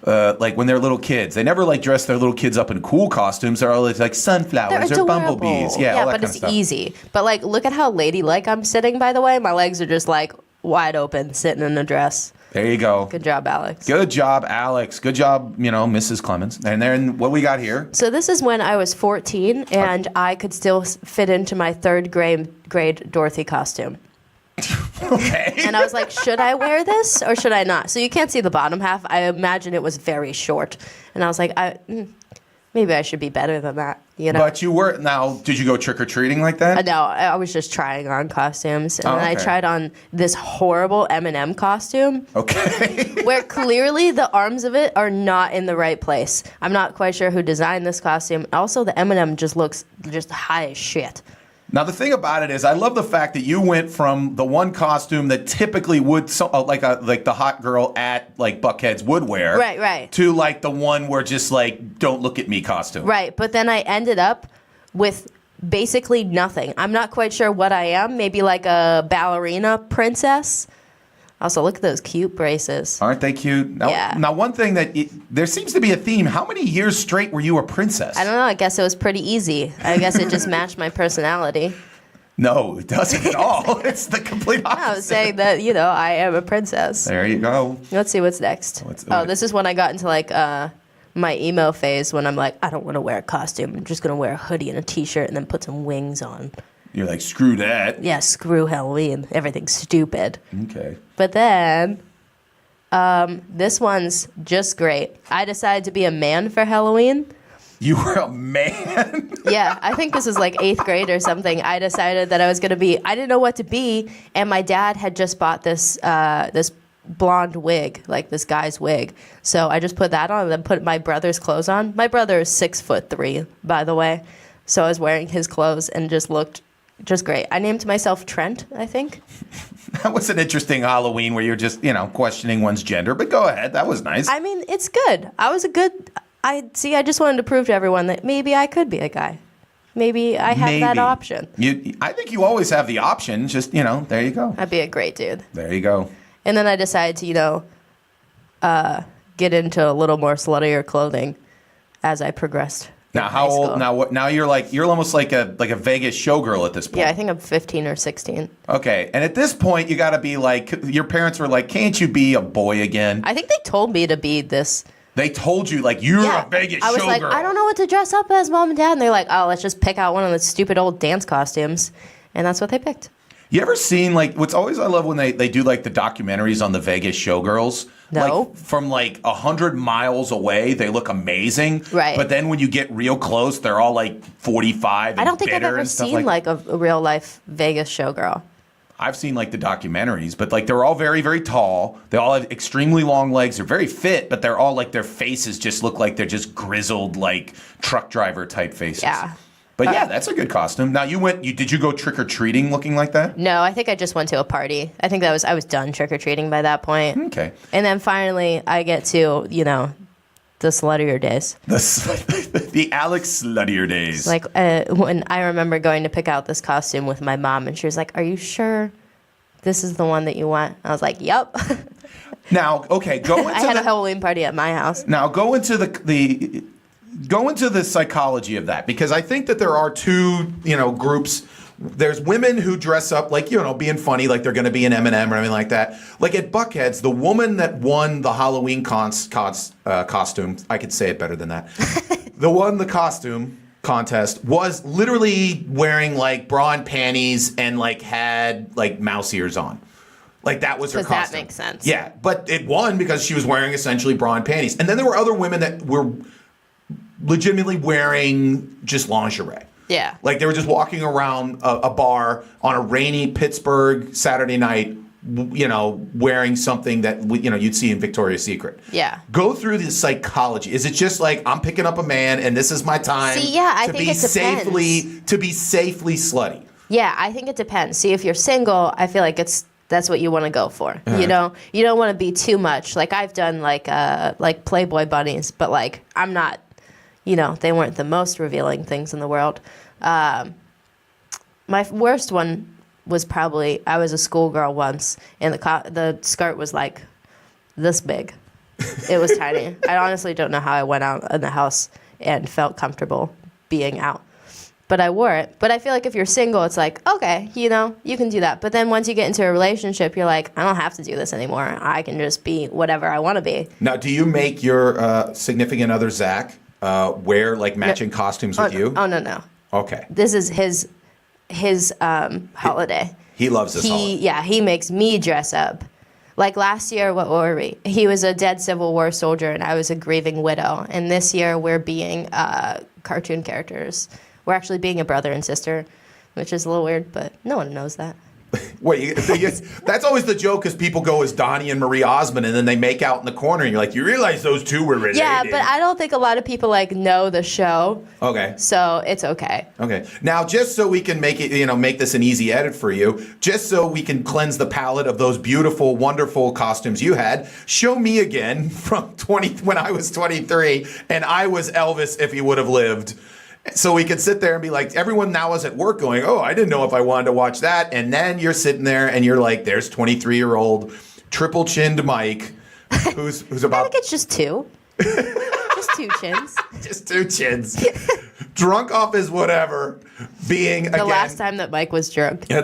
like when they're little kids, they never like dress their little kids up in cool costumes. They're always like sunflowers They're or bumblebees. Yeah, all that but kind of it's stuff. easy. But like, look at how ladylike I'm sitting, by the way. My legs are just like wide open, sitting in a dress. There you go. Good job, Alex. Good job, Alex. Good job, Mrs. Clemens. And then what we got here? So this is when I was 14, and I could still fit into my third grade Dorothy costume. Okay. And I was like, should I wear this or should I not? So you can't see the bottom half. I imagine it was very short. And I was like, maybe I should be better than that, But you were, now, did you go trick-or-treating like that? No, I was just trying on costumes. And then I okay. tried on this horrible M&M costume. Okay. Where clearly the arms of it are not in the right place. I'm not quite sure who designed this costume. Also, the M&M just looks just high as shit. Now, the thing about it is, I love the fact that you went from the one costume that typically would, like the hot girl at like Buckhead's would wear, right, to like the one where just like, don't look at me costume. Right, but then I ended up with basically nothing. I'm not quite sure what I am. Maybe like a ballerina princess. Also, look at those cute braces. Aren't they cute? Now, Yeah. Now, one thing there seems to be a theme. How many years straight were you a princess? I don't know. I guess it was pretty easy. I guess it just matched my personality. No, it doesn't at all. It's the complete opposite. I was saying that, I am a princess. There you go. Let's see what's next. This is when I got into like my emo phase when I'm like, I don't want to wear a costume. I'm just going to wear a hoodie and a t-shirt and then put some wings on. You're like, screw that. Yeah, screw Halloween. Everything's stupid. Okay. But then, this one's just great. I decided to be a man for Halloween. You were a man? Yeah, I think this was like 8th grade or something. I decided that I was going to be, I didn't know what to be, and my dad had just bought this this blonde wig, like this guy's wig. So I just put that on and then put my brother's clothes on. My brother is 6'3", by the way. So I was wearing his clothes and just looked just great. I named myself Trent, I think. That was an interesting Halloween where you're just, questioning one's gender, but go ahead. That was nice. I mean, it's good. I just wanted to prove to everyone that maybe I could be a guy. Maybe I have that option. I think you always have the option. Just, there you go. I'd be a great dude. There you go. And then I decided to, get into a little more sluttier clothing as I progressed. Now, how old? Now you're almost like a Vegas showgirl at this point. Yeah, I think I'm 15 or 16. Okay, and at this point, you got to be like, your parents were like, can't you be a boy again? I think they told me to be this. They told you, like, you're a Vegas showgirl. I was like, I don't know what to dress up as, Mom and Dad. And they're like, oh, let's just pick out one of the stupid old dance costumes. And that's what they picked. You ever seen, like, I love when they do, like, the documentaries on the Vegas showgirls? No. Like, from, 100 miles away, they look amazing. Right. But then when you get real close, they're all, 45 and I don't think I've bitter ever and stuff seen, a real-life Vegas showgirl. I've seen, the documentaries, but, they're all very, very tall. They all have extremely long legs. They're very fit, but they're all, their faces just look like they're just grizzled, truck driver-type faces. Yeah. But yeah, that's a good costume. Now did you go trick-or-treating looking like that? No, I think I just went to a party. I think I was done trick-or-treating by that point. Okay. And then finally I get to, the sluttier days. The Alex sluttier days. When I remember going to pick out this costume with my mom and she was like, are you sure this is the one that you want? I was like, yep. Now, okay, I had a Halloween party at my house. Now go into the psychology of that, because I think that there are two, groups. There's women who dress up being funny, like they're going to be an M&M or anything like that. Like at Buckhead's, the woman that won the Halloween costume, I could say it better than that. The costume contest was literally wearing bra and panties and had mouse ears on. That was her costume. That makes sense. Yeah, but it won because she was wearing essentially bra and panties. And then there were other women that were legitimately wearing just lingerie. Yeah. They were just walking around a bar on a rainy Pittsburgh Saturday night, wearing something that, you'd see in Victoria's Secret. Yeah. Go through the psychology. Is it just I'm picking up a man and this is my time I think it depends. To be safely slutty? Yeah, I think it depends. See, if you're single, I feel like that's what you want to go for. Uh-huh. You don't want to be too much. I've done Playboy bunnies, but I'm not, they weren't the most revealing things in the world. My worst one was probably, I was a schoolgirl once, and the skirt was this big. It was tiny. I honestly don't know how I went out in the house and felt comfortable being out. But I wore it. But I feel like if you're single, it's okay, you can do that. But then once you get into a relationship, you're I don't have to do this anymore. I can just be whatever I want to be. Now, do you make your significant other, Zach, wear matching costumes with you? Oh, no. Okay. This is his holiday. He loves this holiday. Yeah, he makes me dress up. Last year, what were we? He was a dead Civil War soldier, and I was a grieving widow. And this year, we're being cartoon characters. We're actually being a brother and sister, which is a little weird, but no one knows that. Wait, that's always the joke because people go as Donnie and Marie Osmond and then they make out in the corner and you're like, you realize those two were related. Yeah, but I don't think a lot of people like know the show. Okay. So it's okay. Okay. Now, just so we can make it, make this an easy edit for you, just so we can cleanse the palate of those beautiful, wonderful costumes you had, show me again from when I was 23 and I was Elvis if he would have lived. So we could sit there and be like, everyone now is at work going, oh, I didn't know if I wanted to watch that. And then you're sitting there and you're like, there's 23-year-old triple-chinned Mike who's about... I think it's just two. Just two chins. Just two chins. Drunk off his whatever, being, the last time that Mike was drunk. Yeah,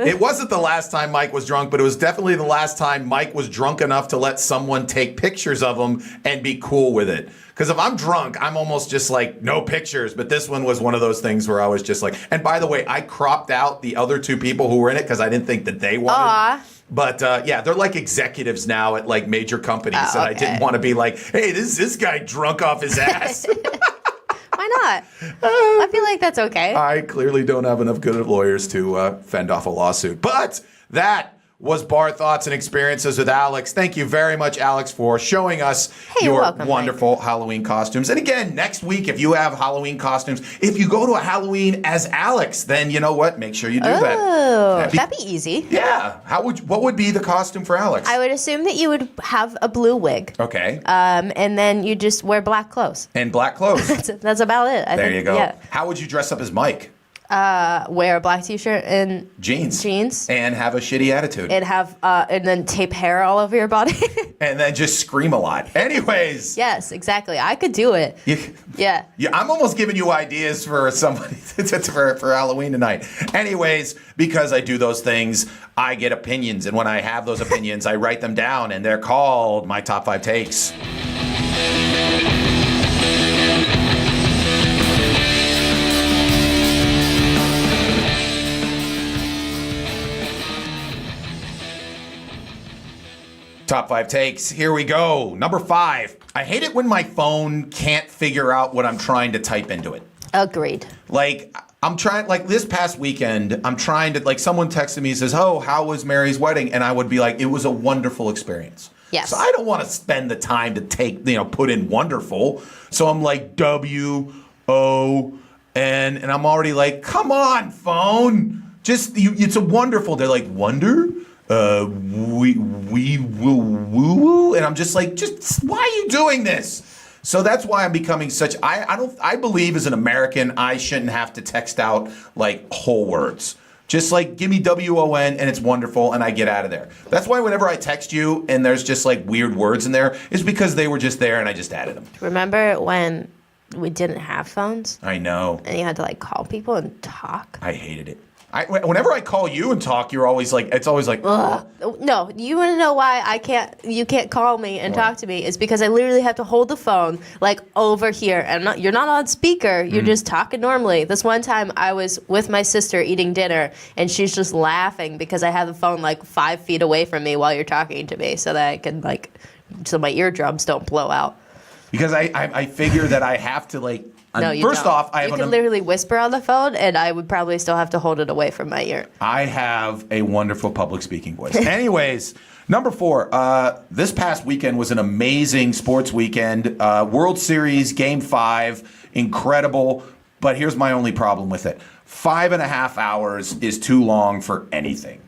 it wasn't the last time Mike was drunk, but it was definitely the last time Mike was drunk enough to let someone take pictures of him and be cool with it. Because if I'm drunk, I'm almost just like, no pictures. But this one was one of those things where I was just like, and by the way, I cropped out the other two people who were in it because I didn't think that they wanted. Aww. But yeah, they're like executives now at like major companies. Oh, and I didn't want to be like, hey, this guy drunk off his ass. Why not? I feel like that's okay. I clearly don't have enough good lawyers to fend off a lawsuit. But that was Bar Thoughts and Experiences with Alex. Thank you very much, Alex, for showing us you're your welcome, wonderful Halloween costumes. And again, next week, if you have Halloween costumes, if you go to a Halloween as Alex, then you know what? Make sure you do that. Oh, that'd be easy. Yeah. What would be the costume for Alex? I would assume that you would have a blue wig. Okay. And then you just wear black clothes. And black clothes. That's about it. I there think, you go. Yeah. How would you dress up as Mike? Wear a black t-shirt and jeans, and have a shitty attitude, and then tape hair all over your body, and then just scream a lot. Anyways, yes, exactly. I could do it. Yeah. I'm almost giving you ideas for somebody for Halloween tonight. Anyways, because I do those things, I get opinions, and when I have those opinions, I write them down, and they're called my top 5 takes. Top 5 takes. Here we go. Number 5. I hate it when my phone can't figure out what I'm trying to type into it. Agreed. Like, I'm trying, like this past weekend, I'm trying to, like someone texted me and says, oh, how was Mary's wedding? And I would be like, it was a wonderful experience. Yes. So I don't want to spend the time to put in wonderful. So I'm like, W-O-N, and I'm already like, come on, phone. Just, it's a wonderful. They're like, wonder? We woo, and I'm just like, why are you doing this? So that's why I'm becoming such. I believe as an American, I shouldn't have to text out like whole words. Just like give me WON and it's wonderful, and I get out of there. That's why whenever I text you and there's just like weird words in there, it's because they were just there and I just added them. Remember when we didn't have phones? I know. And you had to like call people and talk. I hated it. Whenever I call you and talk, you're always like, it's always like, ugh. No, you want to know why you can't call me and talk to me? It's because I literally have to hold the phone like over here, and you're not on speaker. You're just talking normally. This one time I was with my sister eating dinner, and she's just laughing because I have the phone like 5 feet away from me while you're talking to me, so that I can so my eardrums don't blow out. Because I figure that I have to like. No, you First don't. off, you can literally whisper on the phone, and I would probably still have to hold it away from my ear. I have a wonderful public speaking voice. Anyways, number 4. This past weekend was an amazing sports weekend. World Series Game 5, incredible. But here's my only problem with it: 5.5 hours is too long for anything.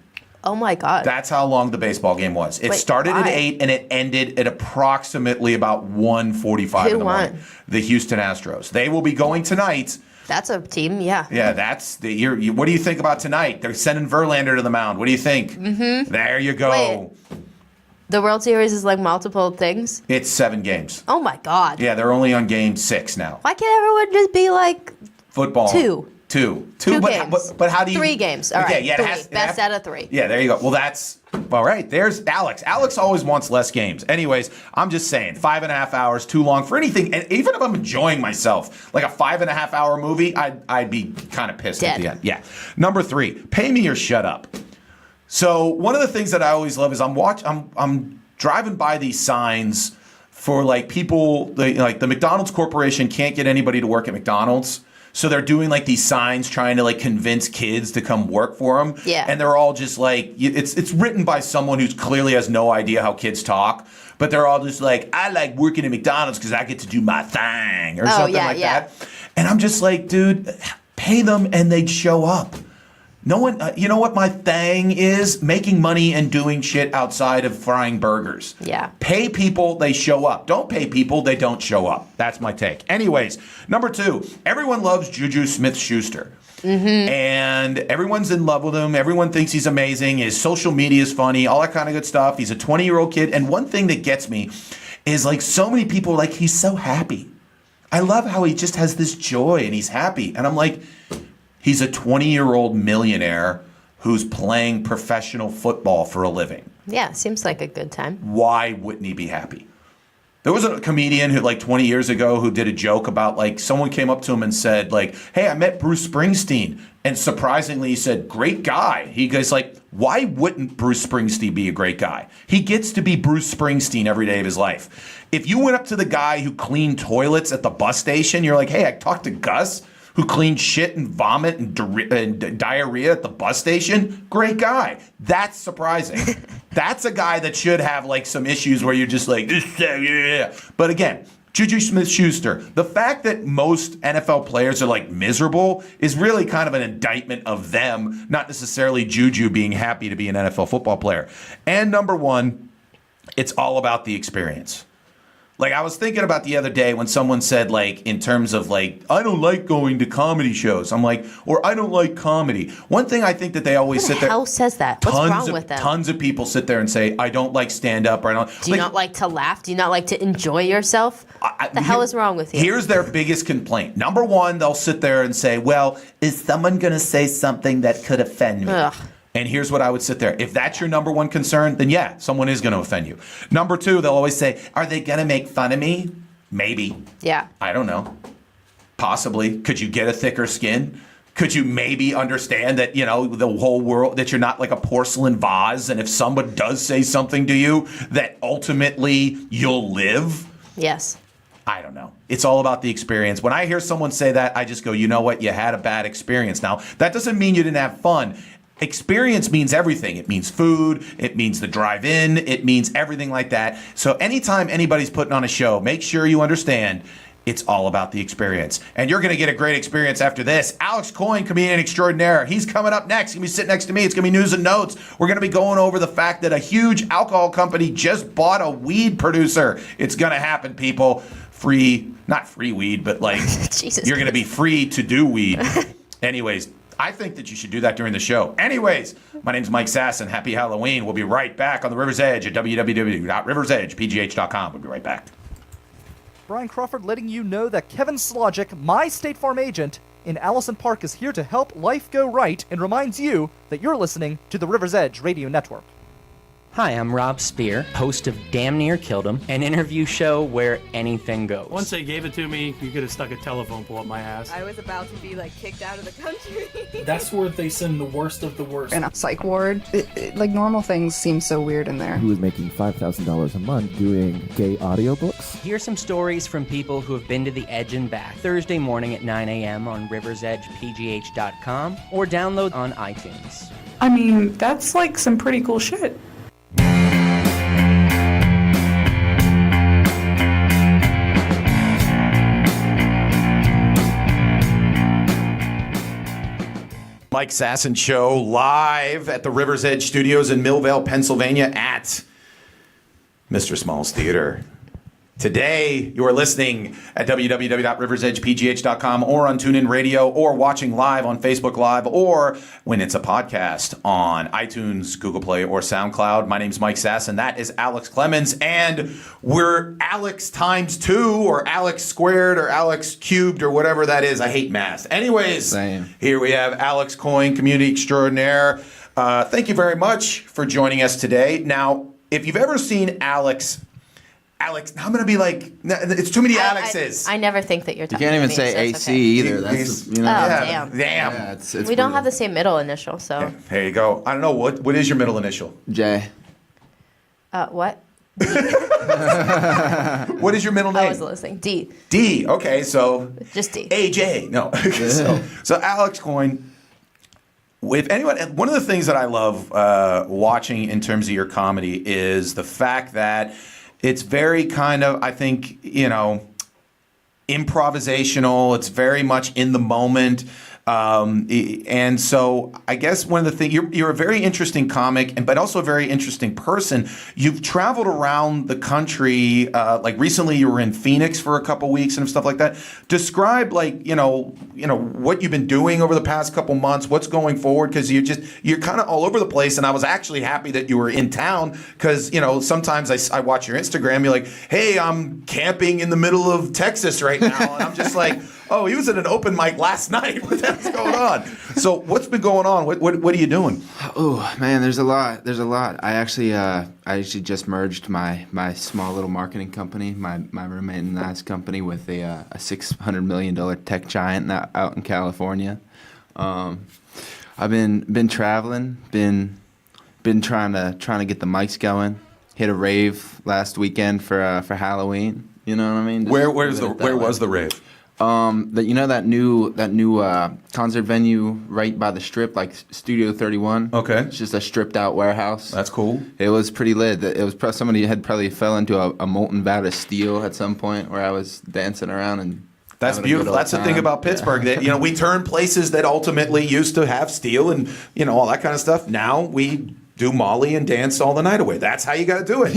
Oh my God. That's how long the baseball game was. It started at 8 and it ended at approximately about 1:45 in the morning. The Houston Astros. They will be going tonight. That's a team, yeah. Yeah, that's the. What do you think about tonight? They're sending Verlander to the mound. What do you think? Mm-hmm. There you go. Wait, the World Series is like multiple things? It's 7 games. Oh my God. Yeah, they're only on game 6 now. Why can't everyone just be like football? 2. Two games. But how do you? 3 games. All right. Yeah, 3. Best out of 3. Yeah, there you go. Well, that's all right. There's Alex. Alex always wants less games. Anyways, I'm just saying 5.5 hours too long for anything. And even if I'm enjoying myself, like a 5.5 hour movie, I'd be kind of pissed at the end. Yeah. Number 3, pay me or shut up. So one of the things that I always love is I'm driving by these signs for like people like the McDonald's Corporation can't get anybody to work at McDonald's. So they're doing like these signs trying to like convince kids to come work for them. Yeah. And they're all just like, it's written by someone who clearly has no idea how kids talk. But they're all just like, I like working at McDonald's because I get to do my thing or something like that. And I'm just like, dude, pay them and they'd show up. No one, you know what my thing is? Making money and doing shit outside of frying burgers. Yeah. Pay people, they show up. Don't pay people, they don't show up. That's my take. Anyways, number 2, everyone loves Juju Smith-Schuster. And everyone's in love with him. Everyone thinks he's amazing. His social media is funny, all that kind of good stuff. He's a 20-year-old kid. And one thing that gets me is like so many people are like, he's so happy. I love how he just has this joy and he's happy. And I'm like, he's a 20-year-old millionaire who's playing professional football for a living. Yeah, seems like a good time. Why wouldn't he be happy? There was a comedian who like 20 years ago who did a joke about like someone came up to him and said like, hey, I met Bruce Springsteen. And surprisingly, he said, great guy. He goes like, why wouldn't Bruce Springsteen be a great guy? He gets to be Bruce Springsteen every day of his life. If you went up to the guy who cleaned toilets at the bus station, you're like, hey, I talked to Gus, who cleaned shit and vomit and diarrhea at the bus station. Great guy. That's surprising. That's a guy that should have like some issues where you're just like, yeah. But again, Juju Smith-Schuster, the fact that most NFL players are like miserable is really kind of an indictment of them, not necessarily Juju being happy to be an NFL football player. And number 1, it's all about the experience. Like, I was thinking about the other day when someone said, like, in terms of, like, I don't like going to comedy shows. I'm like, or I don't like comedy. One thing I think that they always sit there. Who the hell says that? What's wrong with them? Tons of people sit there and say, I don't like stand-up. Or I don't. Do you not like to laugh? Do you not like to enjoy yourself? The hell is wrong with you? Here's their biggest complaint. Number 1, they'll sit there and say, well, is someone going to say something that could offend me? Ugh. And here's what I would sit there. If that's your number 1 concern, then yeah, someone is going to offend you. Number 2, they'll always say, are they going to make fun of me? Maybe. Yeah. I don't know. Possibly. Could you get a thicker skin? Could you maybe understand that, you know, the whole world, that you're not like a porcelain vase, and if someone does say something to you, that ultimately you'll live? Yes. I don't know. It's all about the experience. When I hear someone say that, I just go, you know what? You had a bad experience. Now, that doesn't mean you didn't have fun. Experience means everything. It means food. It means the drive-in. It means everything like that. So anytime anybody's putting on a show, make sure you understand it's all about the experience. And you're going to get a great experience after this. Alex Coyne, comedian extraordinaire. He's coming up next. He's going to be sitting next to me. It's going to be news and notes. We're going to be going over the fact that a huge alcohol company just bought a weed producer. It's going to happen, people. Free, not free weed, but like you're going to be free to do weed. Anyways, I think that you should do that during the show. Anyways, my name's Mike Sasson. Happy Halloween. We'll be right back on the River's Edge at www.riversedgepgh.com. We'll be right back. Brian Crawford letting you know that Kevin Slogic, my State Farm agent in Allison Park, is here to help life go right and reminds you that you're listening to the River's Edge Radio Network. Hi, I'm Rob Spear, host of Damn Near Killed Him, an interview show where anything goes. Once they gave it to me, you could have stuck a telephone pole up my ass. I was about to be, like, kicked out of the country. That's where they send the worst of the worst. In a psych ward, like, normal things seem so weird in there. Who was making $5,000 a month doing gay audiobooks? Hear some stories from people who have been to the edge and back. Thursday morning at 9 a.m. on riversedgepgh.com or download on iTunes. I mean, that's, like, some pretty cool shit. Mike Sasson Show live at the River's Edge Studios in Millvale, Pennsylvania at Mr. Small's Theater. Today, you are listening at www.riversedgepgh.com or on TuneIn Radio or watching live on Facebook Live or when it's a podcast on iTunes, Google Play, or SoundCloud. My name's Mike Sasson. That is Alex Clemens. And we're Alex times 2 or Alex squared or Alex cubed or whatever that is. I hate math. Anyways, Same. Here here we have Alex Coyne, community extraordinaire. Thank you very much for joining us today. Now, if you've ever seen Alex, I'm going to be like, it's too many Alexes. I never think that you're You talking can't even to me, say so it's AC okay. either. That's Oh, damn. Damn. Yeah, it's We don't have brutal. the same middle initial, so. There you go. I don't know. What is your middle initial? J. What? What is your middle name? I wasn't listening. D. D. Okay, so Just D. AJ. No. so Alex Coyne. If anyone, one of the things that I love watching in terms of your comedy is the fact that it's very kind of, I think, improvisational. It's very much in the moment. And so I guess one of the things, you're a very interesting comic, but also a very interesting person. You've traveled around the country, like recently you were in Phoenix for a couple weeks and stuff like that. Describe what you've been doing over the past couple months, what's going forward, because you're kind of all over the place. And I was actually happy that you were in town because, sometimes I watch your Instagram, you're like, hey, I'm camping in the middle of Texas right now. And I'm just like, oh, he was at an open mic last night. What the heck's going on? So what's been going on? What are you doing? Oh man, there's a lot. I actually just merged my small little marketing company, my roommate and I's company, with a $600 million tech giant out in California. I've been traveling, been trying to get the mics going. Hit a rave last weekend for Halloween. You know what I mean? Where was the rave? That new concert venue right by the Strip, like Studio 31. Okay. It's just a stripped out warehouse. That's cool. It was pretty lit. It was somebody had probably fell into a molten vat of steel at some point where I was dancing around and. That's beautiful. That's the thing about Pittsburgh. Yeah. That we turn places that ultimately used to have steel and all that kind of stuff. Now we do Molly and dance all the night away. That's how you got to do it.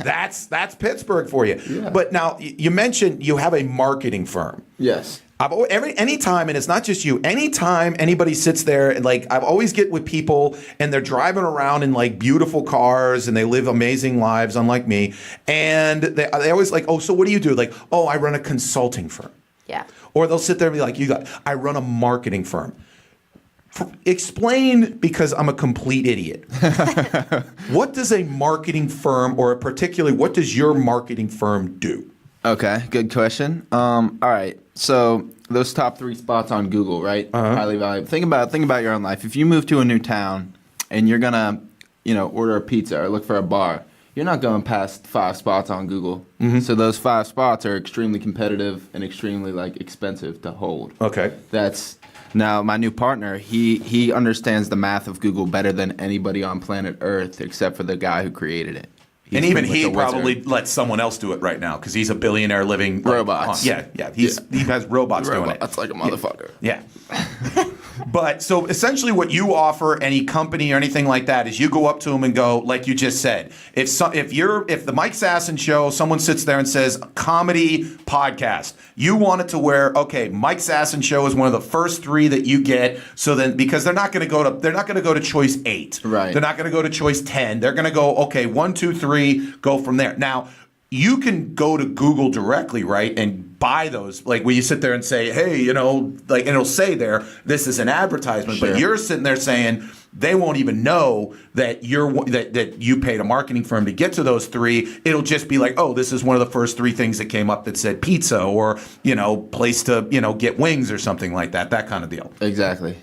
That's Pittsburgh for you. Yeah. But now you mentioned you have a marketing firm. Yes. Anytime, and it's not just you, anytime anybody sits there and I've always get with people and they're driving around in beautiful cars and they live amazing lives, unlike me. And they always oh, so what do you do? I run a consulting firm. Yeah. Or they'll sit there and be I run a marketing firm. Explain, because I'm a complete idiot. What does a marketing firm, or particularly what does your marketing firm do? Okay, good question. All right, so those top 3 spots on Google, right? Highly valuable. Think about your own life. If you move to a new town and you're gonna, order a pizza or look for a bar, you're not going past 5 spots on Google. Mm-hmm. So those 5 spots are extremely competitive and extremely expensive to hold. Okay. Now, my new partner, he understands the math of Google better than anybody on planet Earth, except for the guy who created it. And even he probably lets someone else do it right now because he's a billionaire living robots. He has robots doing it. That's like a motherfucker. Yeah. But so essentially, what you offer any company or anything like that is you go up to them and go, like you just said, if the Mike Sasson Show, someone sits there and says comedy podcast, you want it to where Mike Sasson Show is one of the first 3 that you get. So then, because they're not going to go to choice 8, right? They're not going to go to choice 10. They're going to go 1, 2, 3, go from there. Now, you can go to Google directly, right, and buy those. Where you sit there and say, hey, and it'll say there, this is an advertisement. Sure. But you're sitting there saying they won't even know that that you paid a marketing firm to get to those 3. It'll just be oh, this is one of the first 3 things that came up that said pizza or, place to, get wings or something like that. That kind of deal. Exactly.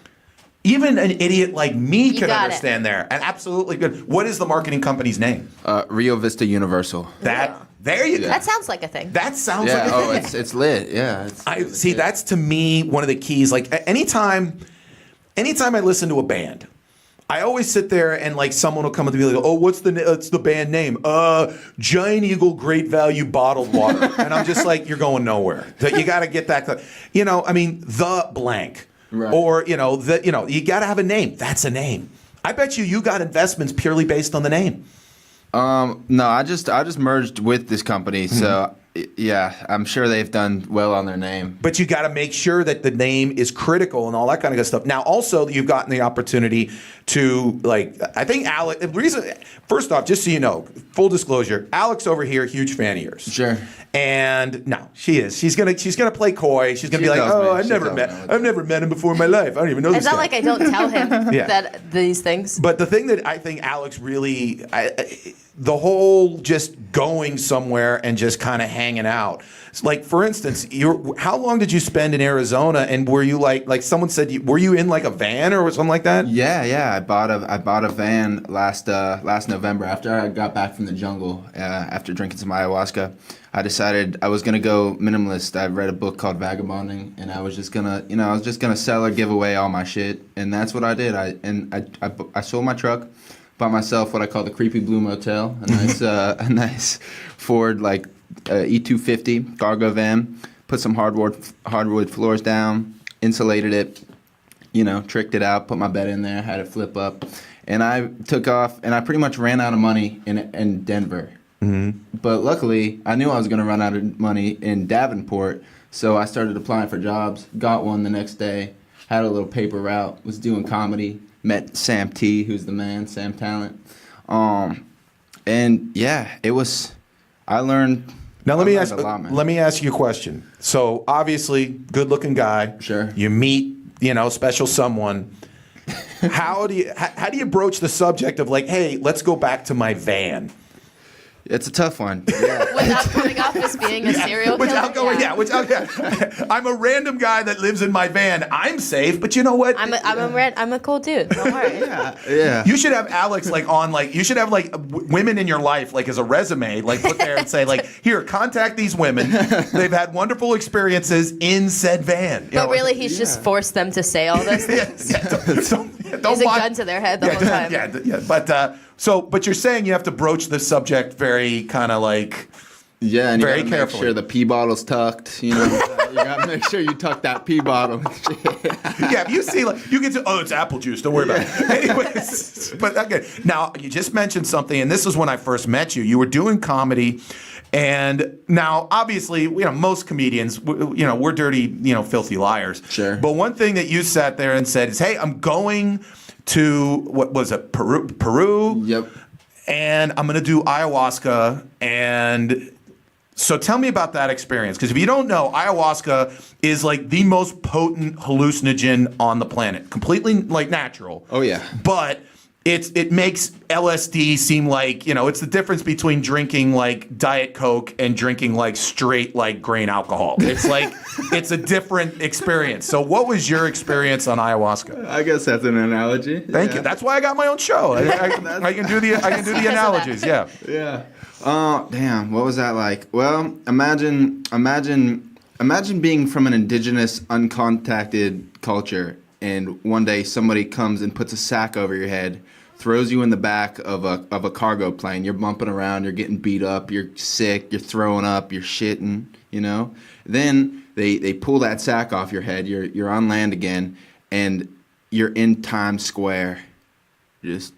Even an idiot like me could understand there. And absolutely good. What is the marketing company's name? Rio Vista Universal. There you go. That sounds like a thing. That sounds like a thing. Oh, it's lit. Yeah. That's to me one of the keys. Anytime I listen to a band, I always sit there and someone will come up to me oh, what's the band name? Giant Eagle Great Value Bottled Water. And I'm just you're going nowhere. You got to get that. The blank. Right. Or, you got to have a name. That's a name. I bet you got investments purely based on the name. No, I just merged with this company, so yeah, I'm sure they've done well on their name. But you got to make sure that the name is critical and all that kind of good stuff. Now, also, you've gotten the opportunity to I think Alex. First off, just so you know, full disclosure, Alex over here, huge fan of yours. Sure. And no, she is. She's gonna play coy. She's gonna be oh, I've never met him before in my life. I don't even know. It's not I don't tell him these things. But the thing that I think Alex really, the whole just going somewhere and just kind of hanging out. Like, for instance, how long did you spend in Arizona? And were you like someone said, were you in like a van or something like that? Yeah. I bought a van last November after I got back from the jungle after drinking some ayahuasca. I decided I was gonna go minimalist. I read a book called Vagabonding, and I was just gonna sell or give away all my shit, and that's what I did. I sold my truck, bought myself what I call the Creepy Blue Motel, a nice Ford like E250 cargo van. Put some hardwood floors down, insulated it, tricked it out, put my bed in there, had it flip up, and I took off. And I pretty much ran out of money in Denver. Mm-hmm. But luckily, I knew I was going to run out of money in Davenport, so I started applying for jobs. Got one the next day. Had a little paper route. Was doing comedy. Met Sam T, who's the man, Sam Talent. And yeah, it was. I learned. Now let me ask you a question. So obviously, good-looking guy. Sure. You meet, special someone. How do you broach the subject of like, hey, let's go back to my van? It's a tough one. Yeah. Without coming off as being a serial killer. I'm a random guy that lives in my van. I'm safe, but you know what? I'm a cool dude. Don't worry. Yeah. You should have Alex you should have women in your life as a resume, put there and say here, contact these women. They've had wonderful experiences in said van. But really, he's just forced them to say all this. Don't he's a gun to their head the whole time. Yeah. But you're saying you have to broach the subject very kind of and very you gotta carefully. Make sure the pee bottle's tucked. You gotta make sure you tuck that pee bottle. Yeah, if you see you can say, oh, it's apple juice. Don't worry about it. Anyways, but okay. Now you just mentioned something, and this is when I first met you. You were doing comedy. And now, obviously, most comedians, we're dirty, filthy liars. Sure. But one thing that you sat there and said is, hey, I'm going to, what was it, Peru? Yep. And I'm going to do ayahuasca. And so tell me about that experience. Because if you don't know, ayahuasca is the most potent hallucinogen on the planet. Completely natural. Oh, yeah. But it makes LSD seem it's the difference between drinking Diet Coke and drinking straight grain alcohol. It's it's a different experience. So what was your experience on ayahuasca? I guess that's an analogy. Thank you. That's why I got my own show. I can do the analogies. Yeah. Yeah. Oh, damn. What was that like? Well, imagine being from an indigenous, uncontacted culture, and one day somebody comes and puts a sack over your head, throws you in the back of a cargo plane. You're bumping around, you're getting beat up, you're sick, you're throwing up, you're shitting, Then they pull that sack off your head, you're on land again, and you're in Times Square. Just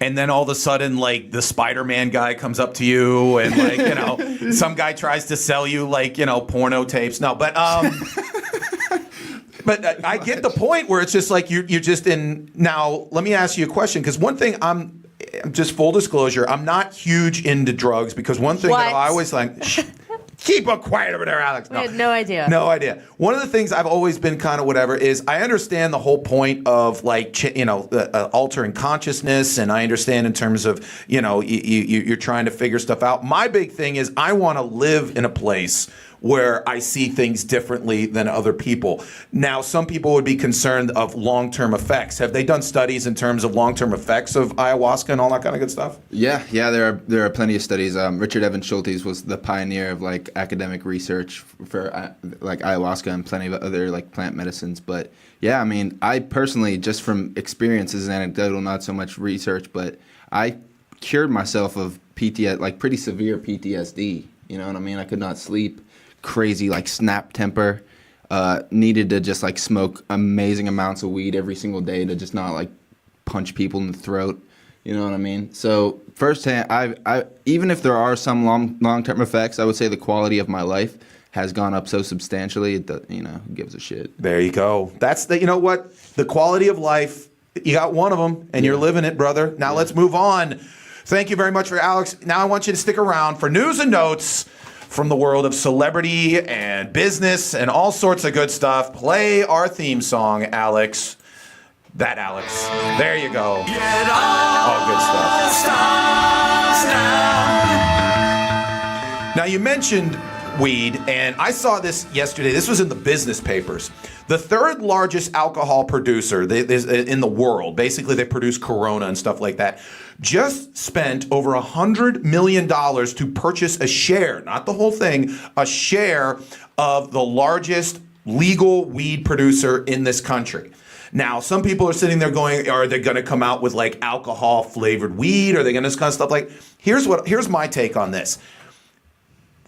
And then all of a sudden, the Spider-Man guy comes up to you, and some guy tries to sell you porno tapes. No, but but I get the point where it's just you're just in. Now, let me ask you a question, because one thing I'm just full disclosure, I'm not huge into drugs, because one thing that I always keep it quiet over there, Alex. No. I had no idea. No idea. One of the things I've always been kind of whatever is I understand the whole point of altering consciousness, and I understand in terms of you're trying to figure stuff out. My big thing is I want to live in a place where I see things differently than other people. Now, some people would be concerned of long-term effects. Have they done studies in terms of long-term effects of ayahuasca and all that kind of good stuff? Yeah, there are plenty of studies. Richard Evans Schultes was the pioneer of academic research for ayahuasca and plenty of other plant medicines. But yeah, I mean, I personally, just from experience, this is anecdotal, not so much research, but I cured myself of pretty severe PTSD. You know what I mean? I could not sleep. Crazy snap temper, needed to just smoke amazing amounts of weed every single day to just not punch people in the throat. You know what I mean? So firsthand, I even if there are some long-term effects, I would say the quality of my life has gone up so substantially that who gives a shit. There you go. That's the quality of life. You got one of them, and you're living it, brother. Now let's move on. Thank you very much for Alex. Now I want you to stick around for news and notes from the world of celebrity and business and all sorts of good stuff. Play our theme song, Alex. That, Alex. There you go. All good stuff. Now, you mentioned weed, and I saw this yesterday. This was in the business papers. The third largest alcohol producer in the world, basically they produce Corona and stuff like that, just spent over $100 million to purchase a share, not the whole thing, a share of the largest legal weed producer in this country. Now, some people are sitting there going, are they going to come out with like alcohol flavored weed? Are they going to this kind of stuff? Like, here's my take on this.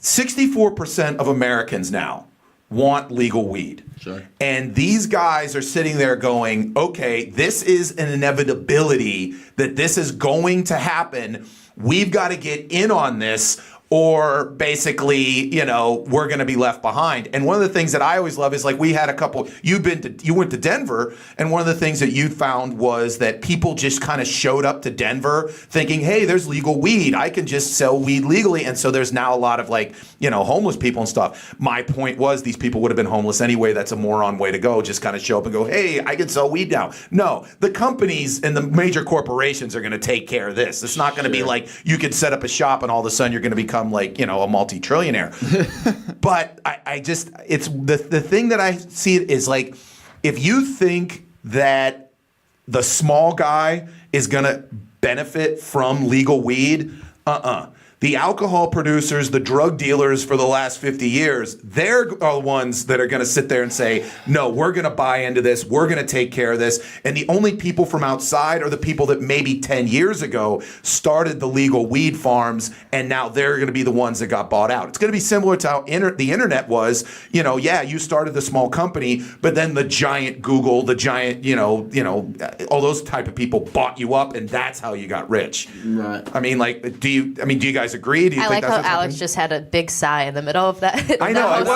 64% of Americans now want legal weed. Sure. And these guys are sitting there going, okay, this is an inevitability that this is going to happen. We've got to get in on this, or basically, we're going to be left behind. And one of the things that I always love is like we had a couple, you went to Denver, and one of the things that you found was that people just kind of showed up to Denver thinking, hey, there's legal weed. I can just sell weed legally. And so there's now a lot of like, homeless people and stuff. My point was these people would have been homeless anyway. That's a moron way to go. Just kind of show up and go, hey, I can sell weed now. No, the companies and the major corporations are going to take care of this. It's not going to be like you could set up a shop and all of a sudden you're going to become like, a multi-trillionaire. But it's the thing that I see it is like, if you think that the small guy is going to benefit from legal weed, the alcohol producers, the drug dealers for the last 50 years, they're the ones that are going to sit there and say, no, we're going to buy into this. We're going to take care of this. And the only people from outside are the people that maybe 10 years ago started the legal weed farms, and now they're going to be the ones that got bought out. It's going to be similar to how the internet was. You started the small company, but then the giant Google, the giant, all those type of people bought you up, and that's how you got rich. Right. I mean, like, do you guys agree? Do you I think like that's how what's Alex happening? just had a big sigh in the middle of that. I know, that it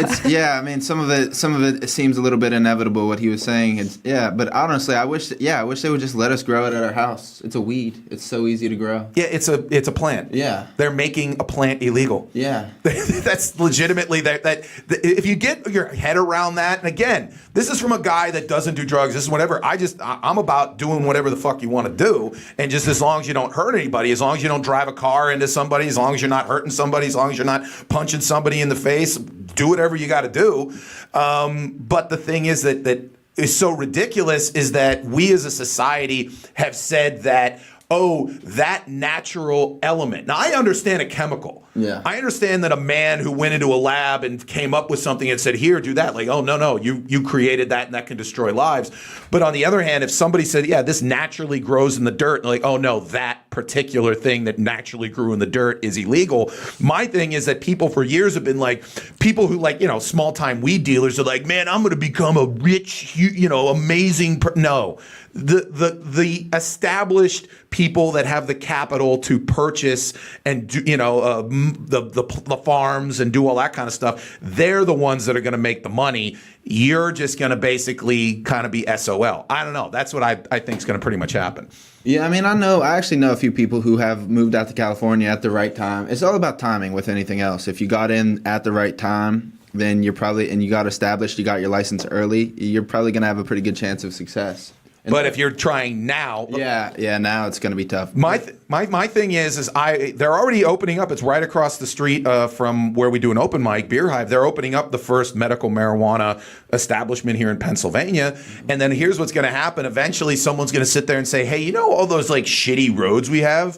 was. I mean, some of it seems a little bit inevitable what he was saying. But honestly, I wish they would just let us grow it at our house. It's a weed. It's so easy to grow. Yeah, it's a plant. Yeah. They're making a plant illegal. Yeah. That's legitimately that if you get your head around that, and again, this is from a guy that doesn't do drugs. This is whatever. I'm about doing whatever the fuck you want to do, and just as long as you don't hurt anybody, as long as you don't drive a car into somebody, as long as you're not hurting somebody, as long as you're not punching somebody in the face, do whatever you got to do. But the thing is that is so ridiculous is that we as a society have said that, that natural element. Now, I understand a chemical. Yeah. I understand that a man who went into a lab and came up with something and said, here, do that. Like, no, you created that and that can destroy lives. But on the other hand, if somebody said, yeah, this naturally grows in the dirt, and like, oh, no, that particular thing that naturally grew in the dirt is illegal. My thing is that people for years have been like, people who like, small time weed dealers are like, man, I'm going to become a rich, amazing. No. The established people that have the capital to purchase and do, the farms and do all that kind of stuff, they're the ones that are going to make the money. You're just going to basically kind of be SOL. I don't know. That's what I think is going to pretty much happen. Yeah, I mean, I actually know a few people who have moved out to California at the right time. It's all about timing with anything else. If you got in at the right time, then you got established, you got your license early, you're probably going to have a pretty good chance of success. But if you're trying now, now it's going to be tough. My thing is they're already opening up. It's right across the street from where we do an open mic, Beer Hive. They're opening up the first medical marijuana establishment here in Pennsylvania. And then here's what's going to happen. Eventually, someone's going to sit there and say, hey, all those like shitty roads we have?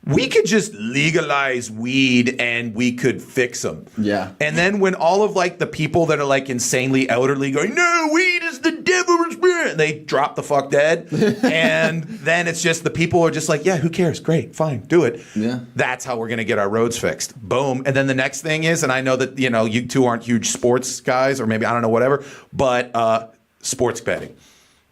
We could just legalize weed and we could fix them. Yeah. And then when all of like the people that are like insanely elderly going, no, weed is the devil's bread, they drop the fuck dead. And then it's just the people are just like, yeah, who cares? Great, fine, do it. Yeah. That's how we're going to get our roads fixed. Boom. And then the next thing is, and I know that, you two aren't huge sports guys, or maybe, I don't know, whatever, but sports betting.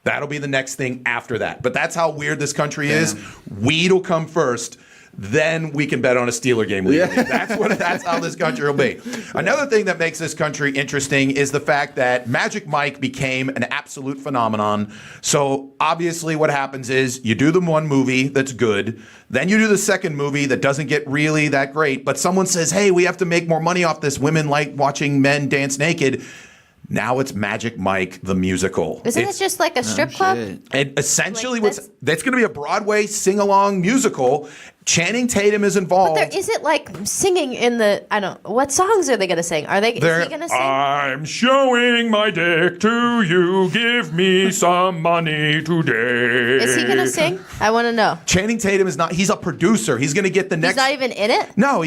That'll be the next thing after that. But that's how weird this country is. Weed will come first. Then we can bet on a Steeler game legally. Yeah. That's how this country will be. Another thing that makes this country interesting is the fact that Magic Mike became an absolute phenomenon. So obviously what happens is you do the one movie that's good, then you do the second movie that doesn't get really that great, but someone says, hey, we have to make more money off this. Women like watching men dance naked. Now it's Magic Mike the musical. Isn't it just like a strip club? And essentially, Like that's going to be a Broadway sing-along musical. Channing Tatum is involved. But there isn't like singing in the. What songs are they going to sing? Is he going to sing? I'm showing my dick to you. Give me some money today. Is he going to sing? I want to know. Channing Tatum is not. He's a producer. He's going to get the next. He's not even in it? No,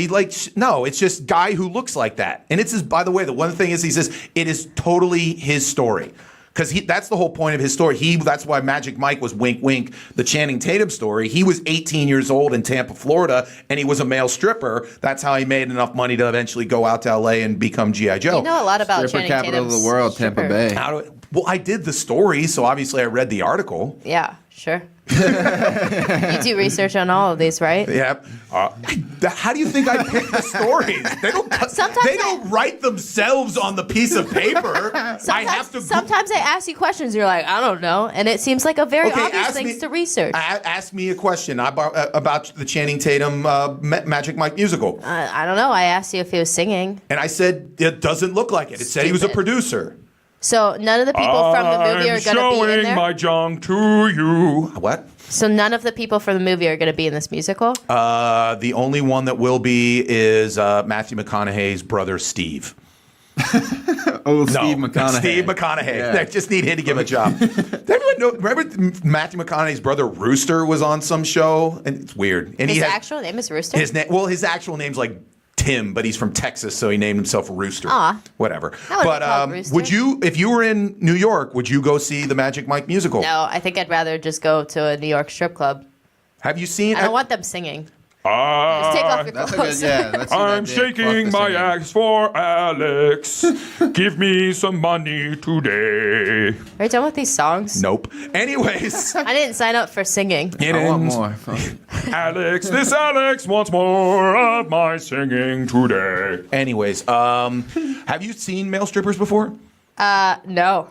no. It's just guy who looks like that. And it's his. By the way, the one thing is he says it is totally his story. Because that's the whole point of his story. That's why Magic Mike was wink, wink, the Channing Tatum story. He was 18 years old in Tampa, Florida, and he was a male stripper. That's how he made enough money to eventually go out to L.A. and become G.I. Joe. You know a lot about Stripper Channing capital Tatum's of the world, stripper. Tampa Bay. Well, I did the story, so obviously I read the article. Yeah, sure. You do research on all of these, right? Yep. How do you think I pick the stories? They don't write themselves on the piece of paper. Sometimes I ask you questions, you're like, I don't know. And it seems like a very obvious thing to research. Ask me a question about the Channing Tatum Magic Mike musical. I don't know. I asked you if he was singing. And I said, it doesn't look like it. It said he was a producer. So none of the people from the movie are going to be in there? I'm showing my junk to you. What? So none of the people from the movie are going to be in this musical? The only one that will be is Matthew McConaughey's brother, Steve. Steve McConaughey. Steve McConaughey. Yeah. They just need him to give him a job. Remember Matthew McConaughey's brother, Rooster, was on some show? And it's weird. And his actual name is Rooster? His actual name's like Tim, but he's from Texas, so he named himself Rooster. Aw. Whatever. I would be called Rooster. Would you, if you were in New York, would you go see the Magic Mike musical? No, I think I'd rather just go to a New York strip club. Have you seen? I don't want them singing. Just take off your clothes. I'm shaking my axe for Alex. Give me some money today. Are you done with these songs? Nope. Anyways. I didn't sign up for singing. I want more. This Alex wants more of my singing today. Anyways, have you seen male strippers before? No.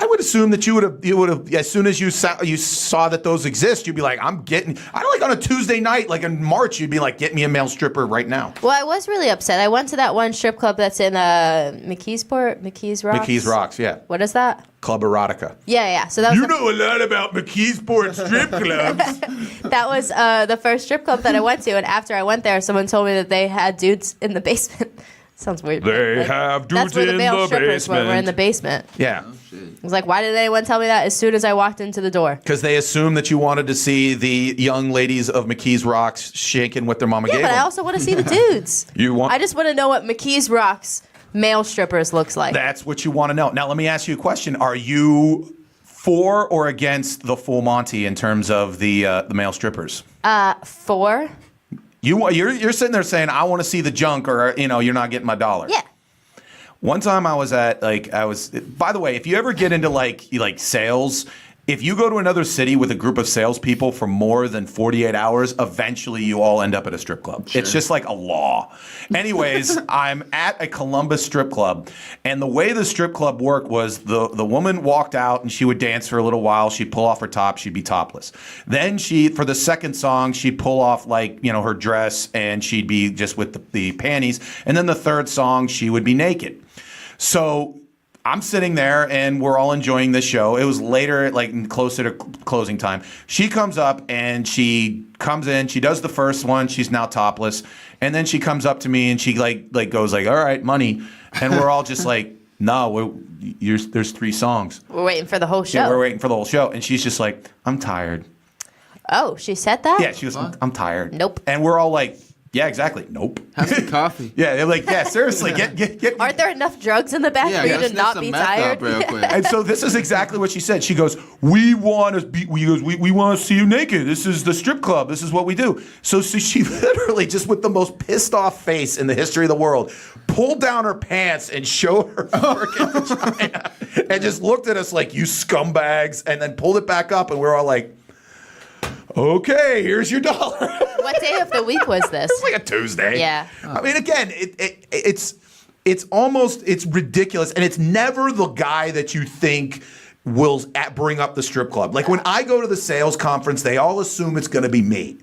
I would assume that you would have as soon as you saw that those exist, you'd be like, I don't like on a Tuesday night, like in March, you'd be like, get me a male stripper right now. Well, I was really upset. I went to that one strip club that's in McKeesport, McKees Rocks. McKees Rocks, yeah. What is that? Club Erotica. Yeah. So that was know a lot about McKeesport strip clubs. That was the first strip club that I went to, and after I went there, someone told me that they had dudes in the basement. Sounds weird. They have dudes that's where the in male the strippers basement. were in the basement. Yeah. I was like, why did anyone tell me that as soon as I walked into the door? Because they assumed that you wanted to see the young ladies of McKees Rocks shaking what their mama gave Yeah, but them. I also want to see the dudes. I just want to know what McKees Rocks male strippers looks like. That's what you want to know. Now, let me ask you a question. Are you for or against the full Monty in terms of the male strippers? For. You're sitting there saying, I want to see the junk, or you're not getting my dollar. Yeah. One time I was by the way, if you ever get into like sales, if you go to another city with a group of salespeople for more than 48 hours, eventually you all end up at a strip club. Sure. It's just like a law. Anyways, I'm at a Columbus strip club, and the way the strip club worked was the woman walked out and she would dance for a little while. She'd pull off her top. She'd be topless. Then for the second song, she'd pull off her dress and she'd be just with the panties. And then the third song, she would be naked. So I'm sitting there and we're all enjoying this show. It was later, like closer to closing time. She comes up and she comes in. She does the first one. She's now topless. And then she comes up to me and she goes like, all right, money. And we're all just like, no, there's 3 songs. We're waiting for the whole show. Yeah, we're waiting for the whole show. And she's just like, I'm tired. Oh, she said that? Yeah, she was, I'm tired. Nope. And we're all like, yeah, exactly. Nope. Have some coffee. Yeah, they're like, yeah, seriously, get. Aren't there enough drugs in the back for you to not be tired? And so this is exactly what she said. She goes, we want to see you naked. This is the strip club. This is what we do. So she literally, just with the most pissed off face in the history of the world, pulled down her pants and showed her freaking vagina and just looked at us like, you scumbags, and then pulled it back up, and we were all like, okay, here's your dollar. What day of the week was this? It's like a Tuesday. Yeah. I mean, again, it's ridiculous, and it's never the guy that you think will bring up the strip club. Like when I go to the sales conference, they all assume it's going to be me.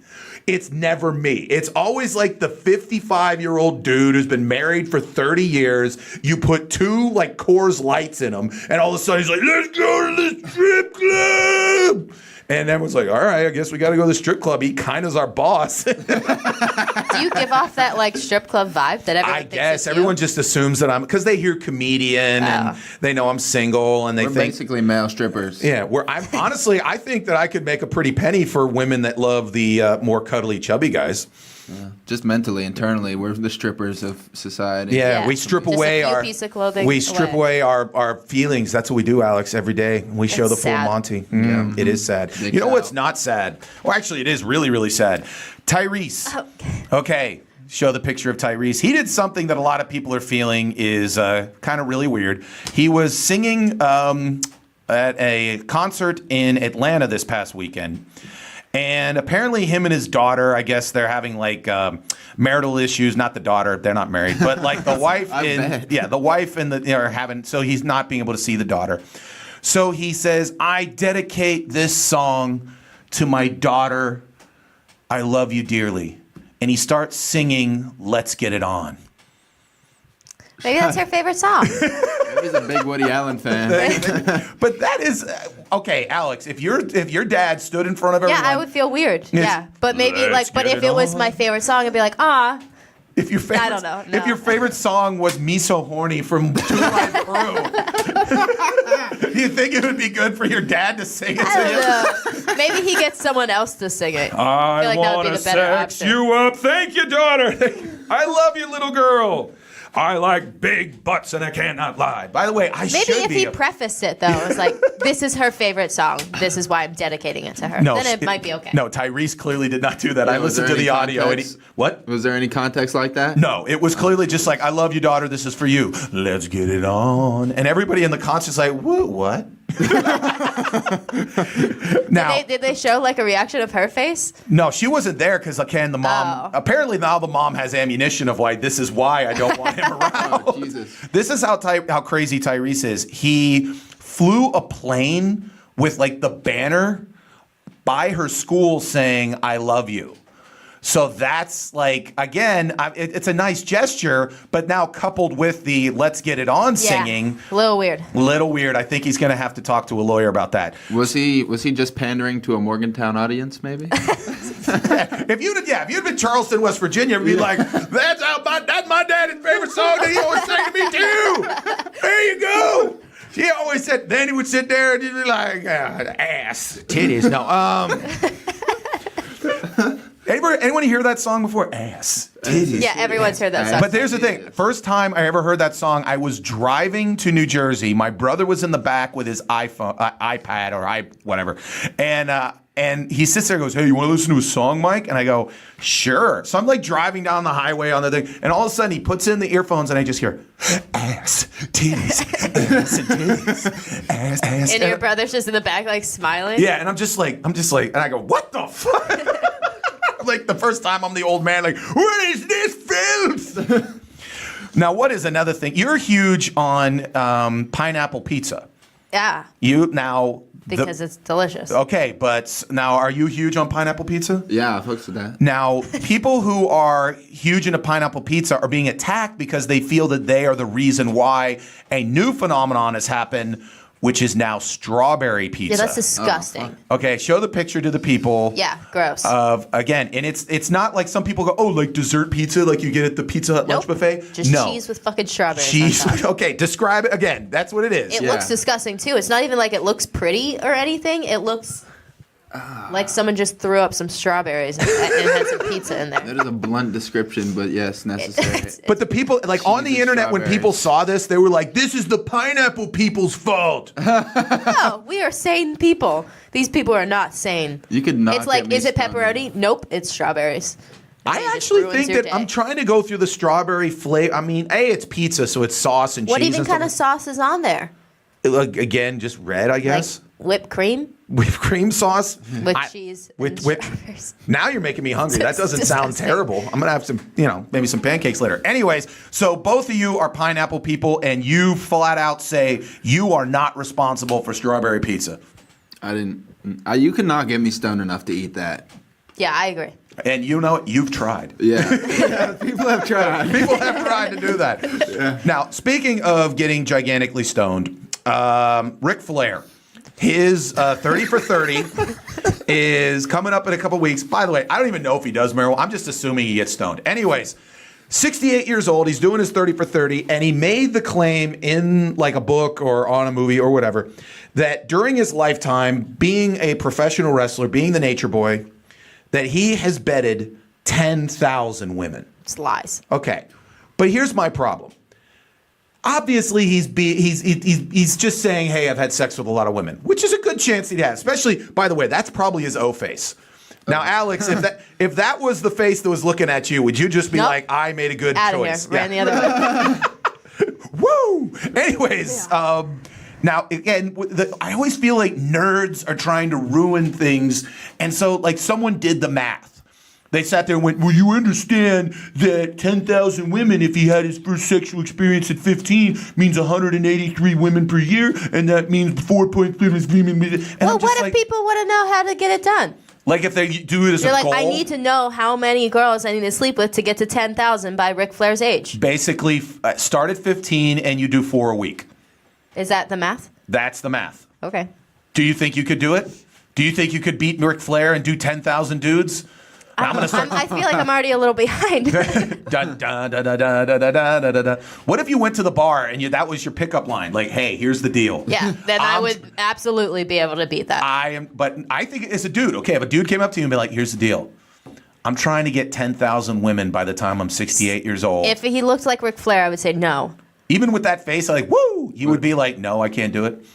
It's never me. It's always like the 55-year-old dude who's been married for 30 years. You put 2 like Coors Lights in him, and all of a sudden he's like, let's go to the strip club. And everyone's like, all right, I guess we got to go to the strip club. He kind of is our boss. Do you give off that like strip club vibe that everyone I guess everyone just assumes that I'm, because they hear comedian and they know I'm single and they We're think basically male strippers. Yeah, I'm honestly, I think that I could make a pretty penny for women that love the more cuddly, chubby guys. Yeah. Just mentally, internally, we're the strippers of society. Yeah, we strip away our piece of clothing. We strip away our feelings. That's what we do, Alex, every day. We show the full sad. Monty. It is sad. You know what's not sad? Well, actually, it is really, really sad. Tyrese. Okay. Show the picture of Tyrese. He did something that a lot of people are feeling is kind of really weird. He was singing at a concert in Atlanta this past weekend. And apparently him and his daughter, I guess they're having like marital issues. Not the daughter, they're not married, but like the wife the wife and are having, so he's not being able to see the daughter. So he says, I dedicate this song to my daughter. I love you dearly. And he starts singing Let's Get It On. Maybe that's her favorite song. He's a big Woody Allen fan. But that is okay, Alex. If your dad stood in front of everyone, Yeah, I would feel weird. Yeah, but maybe but if it was my favorite song, I'd be like, ah. If your favorite, I don't know. No. If your favorite song was "Me So Horny" from Two Live Crew, do you think it would be good for your dad to sing it to you? Know. Maybe he gets someone else to sing it. I feel like that would want be to the better sex option. you up. Thank you, daughter. I love you, little girl. I like big butts and I cannot lie. By the way, Maybe if he prefaced it though, it's like, this is her favorite song. This is why I'm dedicating it to her. Then it might be okay. No, Tyrese clearly did not do that. I listened to the audio. And what? Was there any context like that? No, it was clearly just like, I love you, daughter. This is for you. Let's get it on. And everybody in the concert's like, what? Now, did they show like a reaction of her face? No, she wasn't there because the mom. Apparently now the mom has ammunition of like, this is why I don't want him around. Oh, Jesus. This is how crazy Tyrese is. He flew a plane with like the banner by her school saying "I love you." So that's like, again, it's a nice gesture, but now coupled with the "Let's Get It On" singing, a little weird. Little weird. I think he's going to have to talk to a lawyer about that. Was he just pandering to a Morgantown audience, maybe? If you'd been Charleston, West Virginia, you'd be like, that's my daddy's favorite song that he always sang to me too. There you go. He always said. Then he would sit there and he'd be like, ass, titties. No, Anyone hear that song before? Ass, titties. Yeah, everyone's heard that song. But there's the thing. First time I ever heard that song, I was driving to New Jersey. My brother was in the back with his iPad or whatever. And he sits there and goes, hey, you want to listen to a song, Mike? And I go, sure. So I'm like driving down the highway on the thing. And all of a sudden he puts in the earphones and I just hear, ass, titties, ass, and titties, ass. And your brother's just in the back like smiling? Yeah, and I'm just like, and I go, what the fuck? Like the first time I'm the old man, like, what is this filth? Now, what is another thing? You're huge on pineapple pizza. Yeah. Because it's delicious. Okay, but now are you huge on pineapple pizza? Yeah, I've hooked with that. Now, people who are huge into pineapple pizza are being attacked because they feel that they are the reason why a new phenomenon has happened, which is now strawberry pizza. Yeah, that's disgusting. Okay, show the picture to the people. Yeah, gross. Again, and it's not like some people go, oh, like dessert pizza, like you get at the Pizza Hut lunch buffet. Just cheese with fucking strawberries. Cheese. Okay, describe it again. That's what it is. It looks disgusting too. It's not even like it looks pretty or anything. It looks like someone just threw up some strawberries and had some pizza in there. That is a blunt description, but yes, necessary. But the people, like on the internet, when people saw this, they were like, this is the pineapple people's fault. No, we are sane people. These people are not sane. You could not. It's like, is it pepperoni? Nope, it's strawberries. I actually think that I'm trying to go through the strawberry flavor. I mean, it's pizza, so it's sauce and cheese. What even kind of sauce is on there? Again, just red, I guess. whipped cream. Whipped cream sauce With cheese. With now you're making me hungry. That doesn't sound disgusting. terrible. I'm gonna have some, maybe some pancakes later. Anyways, so both of you are pineapple people, and you flat out say you are not responsible for strawberry pizza. I didn't. You could not get me stoned enough to eat that. Yeah, I agree. And you've tried. Yeah. People have tried. People have tried to do that. Yeah. Now, speaking of getting gigantically stoned, Ric Flair. His 30 for 30 is coming up in a couple weeks. By the way, I don't even know if he does marijuana. I'm just assuming he gets stoned. Anyways, 68 years old. He's doing his 30 for 30, and he made the claim in like a book or on a movie or whatever that during his lifetime, being a professional wrestler, being the Nature Boy, that he has bedded 10,000 women. It's lies. Okay, but here's my problem. Obviously, he's just saying, hey, I've had sex with a lot of women, which is a good chance he'd have. Especially, by the way, that's probably his O face. Now, Alex, if that was the face that was looking at you, would you just be like, I made a good choice? Out of here. Ran the other way. Woo! Anyways, now, again, I always feel like nerds are trying to ruin things. And so, like, someone did the math. They sat there and went, well, you understand that 10,000 women, if he had his first sexual experience at 15, means 183 women per year, and that means 4.5 women. Well, what if people want to know how to get it done? Like if they do it as You're a like, goal? I need to know how many girls I need to sleep with to get to 10,000 by Ric Flair's age. Basically, start at 15 and you do 4 a week. Is that the math? That's the math. Okay. Do you think you could do it? Do you think you could beat Ric Flair and do 10,000 dudes? I'm gonna start. I feel like I'm already a little behind. What if you went to the bar and that was your pickup line? Like, hey, here's the deal. Yeah, then I would absolutely be able to beat that. But I think it's a dude. Okay, if a dude came up to you and be like, here's the deal. I'm trying to get 10,000 women by the time I'm 68 years old. If he looked like Ric Flair, I would say no. Even with that face, like, woo, you would be like, no, I can't do it.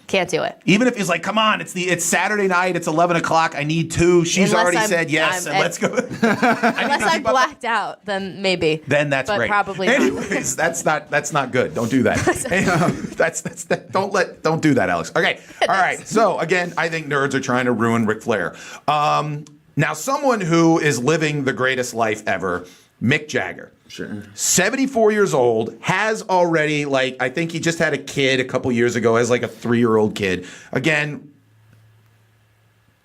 Can't do it. Even if he's like, come on, it's Saturday night, it's 11 o'clock, I need 2. She's already said yes, and let's go. Unless I'm blacked out, then maybe. Then that's but great. Probably Anyways, that's not good. Don't do that. Don't do that, Alex. Okay. All right. So again, I think nerds are trying to ruin Ric Flair. Now, someone who is living the greatest life ever, Mick Jagger. Sure. 74 years old, has already, I think he just had a kid a couple years ago, has like a 3-year-old kid. Again,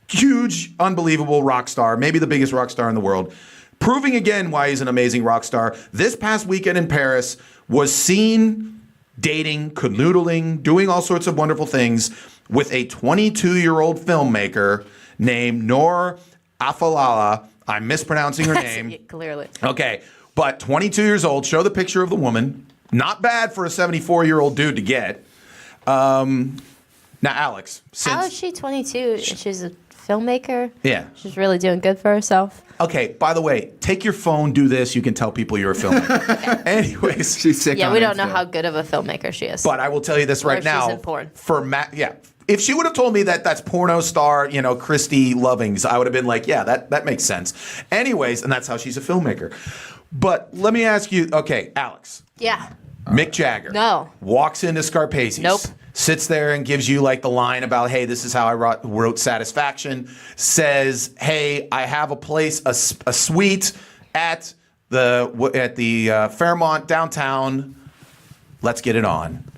huge, unbelievable rock star, maybe the biggest rock star in the world. Proving again why he's an amazing rock star. This past weekend in Paris was seen dating, canoodling, doing all sorts of wonderful things with a 22-year-old filmmaker named Noor Afalala. I'm mispronouncing her name. Clearly. Okay. But 22 years old, show the picture of the woman. Not bad for a 74-year-old dude to get. Now, Alex. How is she 22? She's a filmmaker? Yeah. She's really doing good for herself. Okay, by the way, take your phone, do this. You can tell people you're a filmmaker. Okay. Anyways. She's sick Yeah, on we don't Insta. know how good of a filmmaker she is. But I will tell you this right now. She's in porn. If she would have told me that that's porno star, Christy Lovings, I would have been like, yeah, that makes sense. Anyways, and that's how she's a filmmaker. But let me ask you, okay, Alex. Yeah. Mick Jagger. No. Walks into Scarpazi's. Nope. Sits there and gives you the line about, hey, this is how I wrote Satisfaction. Says, hey, I have a place, a suite at the Fairmont downtown. Let's get it on.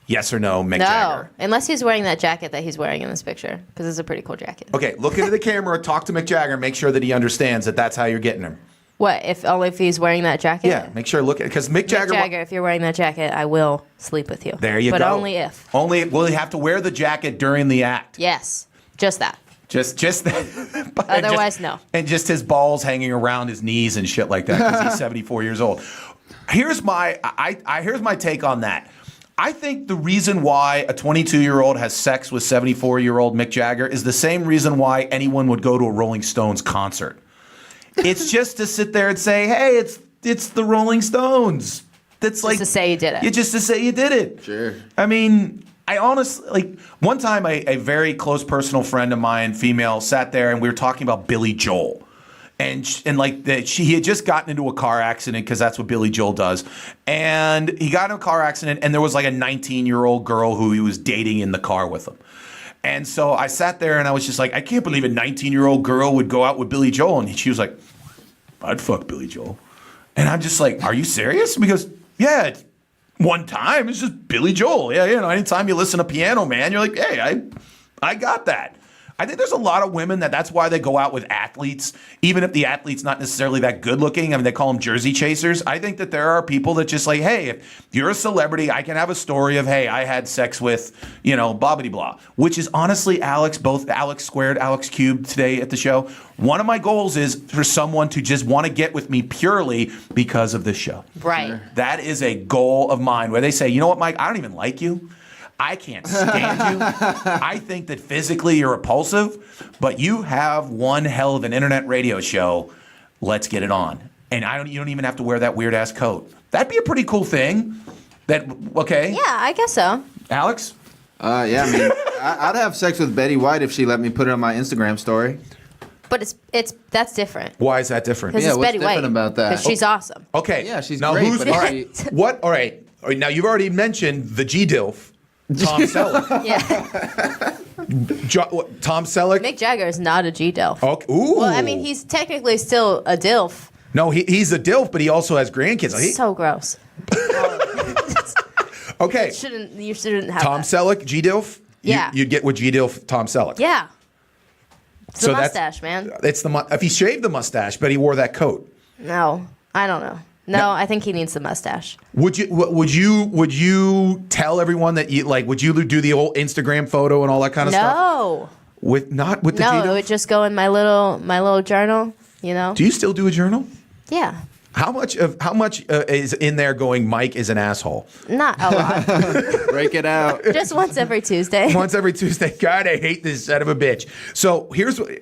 Yes or no, Mick Jagger? No, unless he's wearing that jacket that he's wearing in this picture, because it's a pretty cool jacket. Okay, look into the camera, talk to Mick Jagger, make sure that he understands that that's how you're getting him. What, only if he's wearing that jacket? Yeah, make sure look at it, because Mick Jagger. If you're wearing that jacket, I will sleep with you. There you but go. But only if. Will he have to wear the jacket during the act? Yes, just that. Just that. Otherwise, no. And just his balls hanging around his knees and shit like that because he's 74 years old. Here's my take on that. I think the reason why a 22-year-old has sex with 74-year-old Mick Jagger is the same reason why anyone would go to a Rolling Stones concert. It's just to sit there and say, hey, it's the Rolling Stones. That's just to say you did it. Just to say you did it. Sure. I mean, I honestly, one time a very close personal friend of mine, female, sat there and we were talking about Billy Joel. And he had just gotten into a car accident because that's what Billy Joel does. And he got in a car accident and there was a 19-year-old girl who he was dating in the car with him. And so I sat there and I was just like, I can't believe a 19-year-old girl would go out with Billy Joel. And she was like, I'd fuck Billy Joel. And I'm just like, are you serious? Because, yeah, one time it's just Billy Joel. Yeah, anytime you listen to Piano Man, you're like, hey, I got that. I think there's a lot of women that's why they go out with athletes, even if the athlete's not necessarily that good looking. I mean, they call them jersey chasers. I think that there are people that just like, hey, if you're a celebrity, I can have a story of, hey, I had sex with, blah, blah, blah, which is honestly, both Alex squared, Alex cubed today at the show. One of my goals is for someone to just want to get with me purely because of this show. Right. Sure. That is a goal of mine where they say, you know what, Mike, I don't even like you. I can't stand you. I think that physically you're repulsive, but you have one hell of an internet radio show. Let's get it on. And you don't even have to wear that weird ass coat. That'd be a pretty cool thing. Okay? Yeah, I guess so. Alex? Yeah, I mean, I'd have sex with Betty White if she let me put it on my Instagram story. But that's different. Why is that different? Because it's what's Betty White. different about that? Because she's awesome. Okay. Yeah, she's now great. Who's, But all right. What? All right. Now you've already mentioned the Gdilf. Tom Selleck. Yeah. Tom Selleck? Mick Jagger is not a Gdilf. Okay. Ooh. Well, I mean, he's technically still a Dilf. No, he's a Dilf, but he also has grandkids. So gross. Okay. You shouldn't have Tom that. Selleck, Gdilf? Yeah. You'd get with Gdilf, Tom Selleck. Yeah. It's the So mustache, man. It's if he shaved the mustache, but he wore that coat. No, I don't know. No, I think he needs the mustache. Would you tell everyone that you like? Would you do the old Instagram photo and all that kind of stuff? No. Not with the No, Gdilf? it would just go in my little journal. Do you still do a journal? Yeah. How much is in there going? Mike is an asshole. Not a lot. Break it out. Just once every Tuesday. Once every Tuesday. God, I hate this son of a bitch. So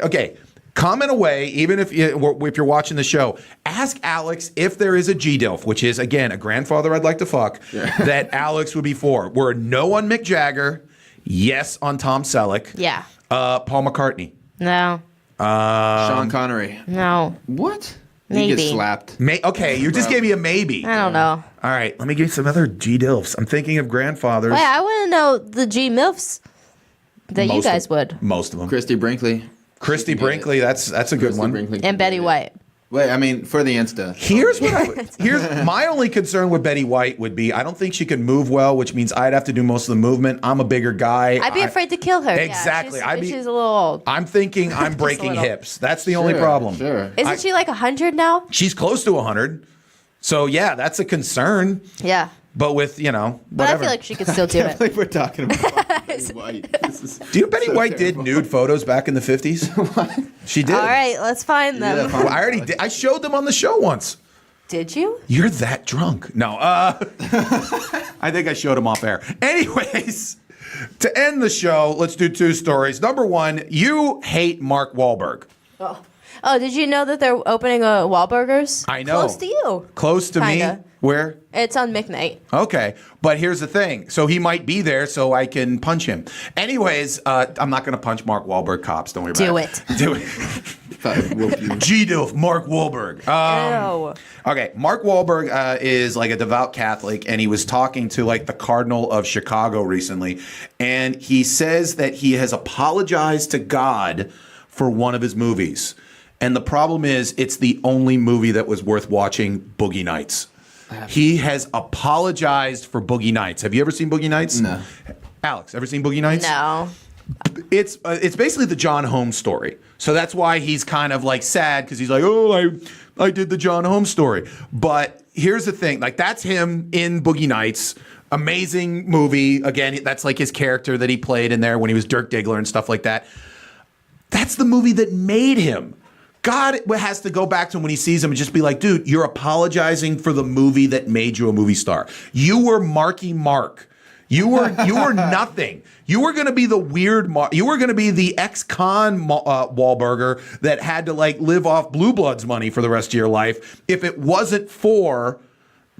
okay. Comment away, even if you're watching the show. Ask Alex if there is a Gdilf, which is, again, a grandfather I'd like to fuck, that Alex would be for. We're no on Mick Jagger, yes on Tom Selleck. Yeah. Paul McCartney. No. Sean Connery. No. What? Maybe. You get slapped. Okay, you just gave me a maybe. I don't know. All right, let me give you some other Gdilfs. I'm thinking of grandfathers. Wait, I want to know the Gmilfs that you guys would. Most of them. Christy Brinkley. Christy Brinkley, that's a good one. And Betty White. Wait, I mean, for the Insta. Here's my only concern with Betty White would be I don't think she can move well, which means I'd have to do most of the movement. I'm a bigger guy. I'd be afraid to kill her. Exactly. Yeah, she's a little old. I'm thinking I'm breaking hips. That's the only problem. Sure. Isn't she like 100 now? She's close to 100. So yeah, that's a concern. Yeah. But with, But whatever. I feel like she could still do it. Like we're talking about Betty White. Do you know Betty White did nude photos back in the 50s? What? She did. All right, let's find them. Well, I already did. I showed them on the show once. Did you? You're that drunk. No. I think I showed them off air. Anyways, to end the show, let's do two stories. Number one, you hate Mark Wahlberg. Oh, did you know that they're opening a Wahlburgers? I know. Close to you. Close to Kinda. me? Where? It's on McKnight. Okay, but here's the thing. So he might be there so I can punch him. Anyways, I'm not going to punch Mark Wahlberg cops. Don't worry about it. Do it. Gdilf, Mark Wahlberg. Okay, Mark Wahlberg is like a devout Catholic, and he was talking to like the Cardinal of Chicago recently, and he says that he has apologized to God for one of his movies. And the problem is it's the only movie that was worth watching, Boogie Nights. He has apologized for Boogie Nights. Have you ever seen Boogie Nights? No. Alex, ever seen Boogie Nights? No. It's basically the John Holmes story. So that's why he's kind of like sad because he's like, oh, I did the John Holmes story. But here's the thing. Like that's him in Boogie Nights. Amazing movie. Again, that's like his character that he played in there when he was Dirk Diggler and stuff like that. That's the movie that made him. God has to go back to him when he sees him and just be like, dude, you're apologizing for the movie that made you a movie star. You were Marky Mark. You were nothing. You were going to be the weird Mark. You were going to be the ex-con Wahlberger that had to like live off Blue Bloods money for the rest of your life if it wasn't for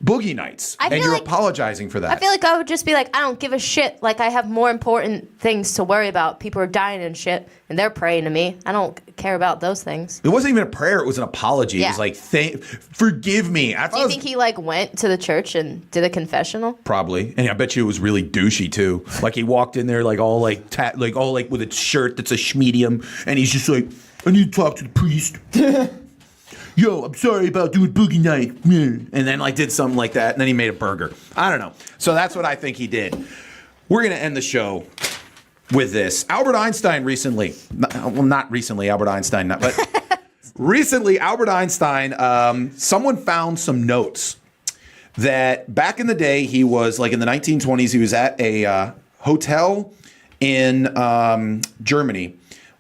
boogie nights, I and feel you're like- apologizing for that. I feel like I would just be like, I don't give a shit. Like, I have more important things to worry about. People are dying and shit, and they're praying to me. I don't care about those things. It wasn't even a prayer; it was an apology. It Yeah. was like, forgive me. I thought Do it you was- think he, like, went to the church and did a confessional? Probably, and I bet you it was really douchey too. Like he walked in there like all like with a shirt that's a medium, and he's just like, I need to talk to the priest. Yo, I'm sorry about doing boogie night. And then like did something like that, and then he made a burger. I don't know. So that's what I think he did. We're gonna end the show with this. Albert Einstein recently, not recently, Albert Einstein, but recently Albert Einstein. Someone found some notes that back in the day, he was like in the 1920s, he was at a hotel in Germany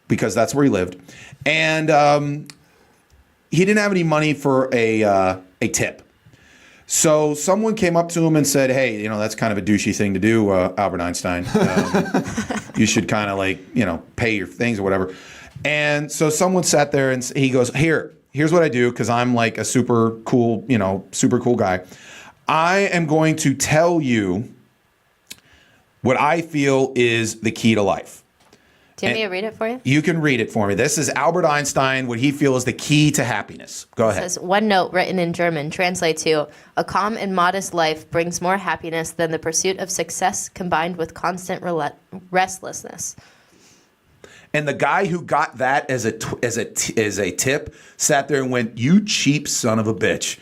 because that's where he lived. And he didn't have any money for a tip. So someone came up to him and said, hey, that's kind of a douchey thing to do, Albert Einstein. You should kind of like, pay your things or whatever. And so someone sat there and he goes, here's what I do because I'm like a super cool guy. I am going to tell you what I feel is the key to life. Do you want me to read it for you? You can read it for me. This is Albert Einstein, what he feels is the key to happiness. Go ahead. It says, one note written in German translates to, a calm and modest life brings more happiness than the pursuit of success combined with constant restlessness. And the guy who got that as a tip sat there and went, "You cheap son of a bitch."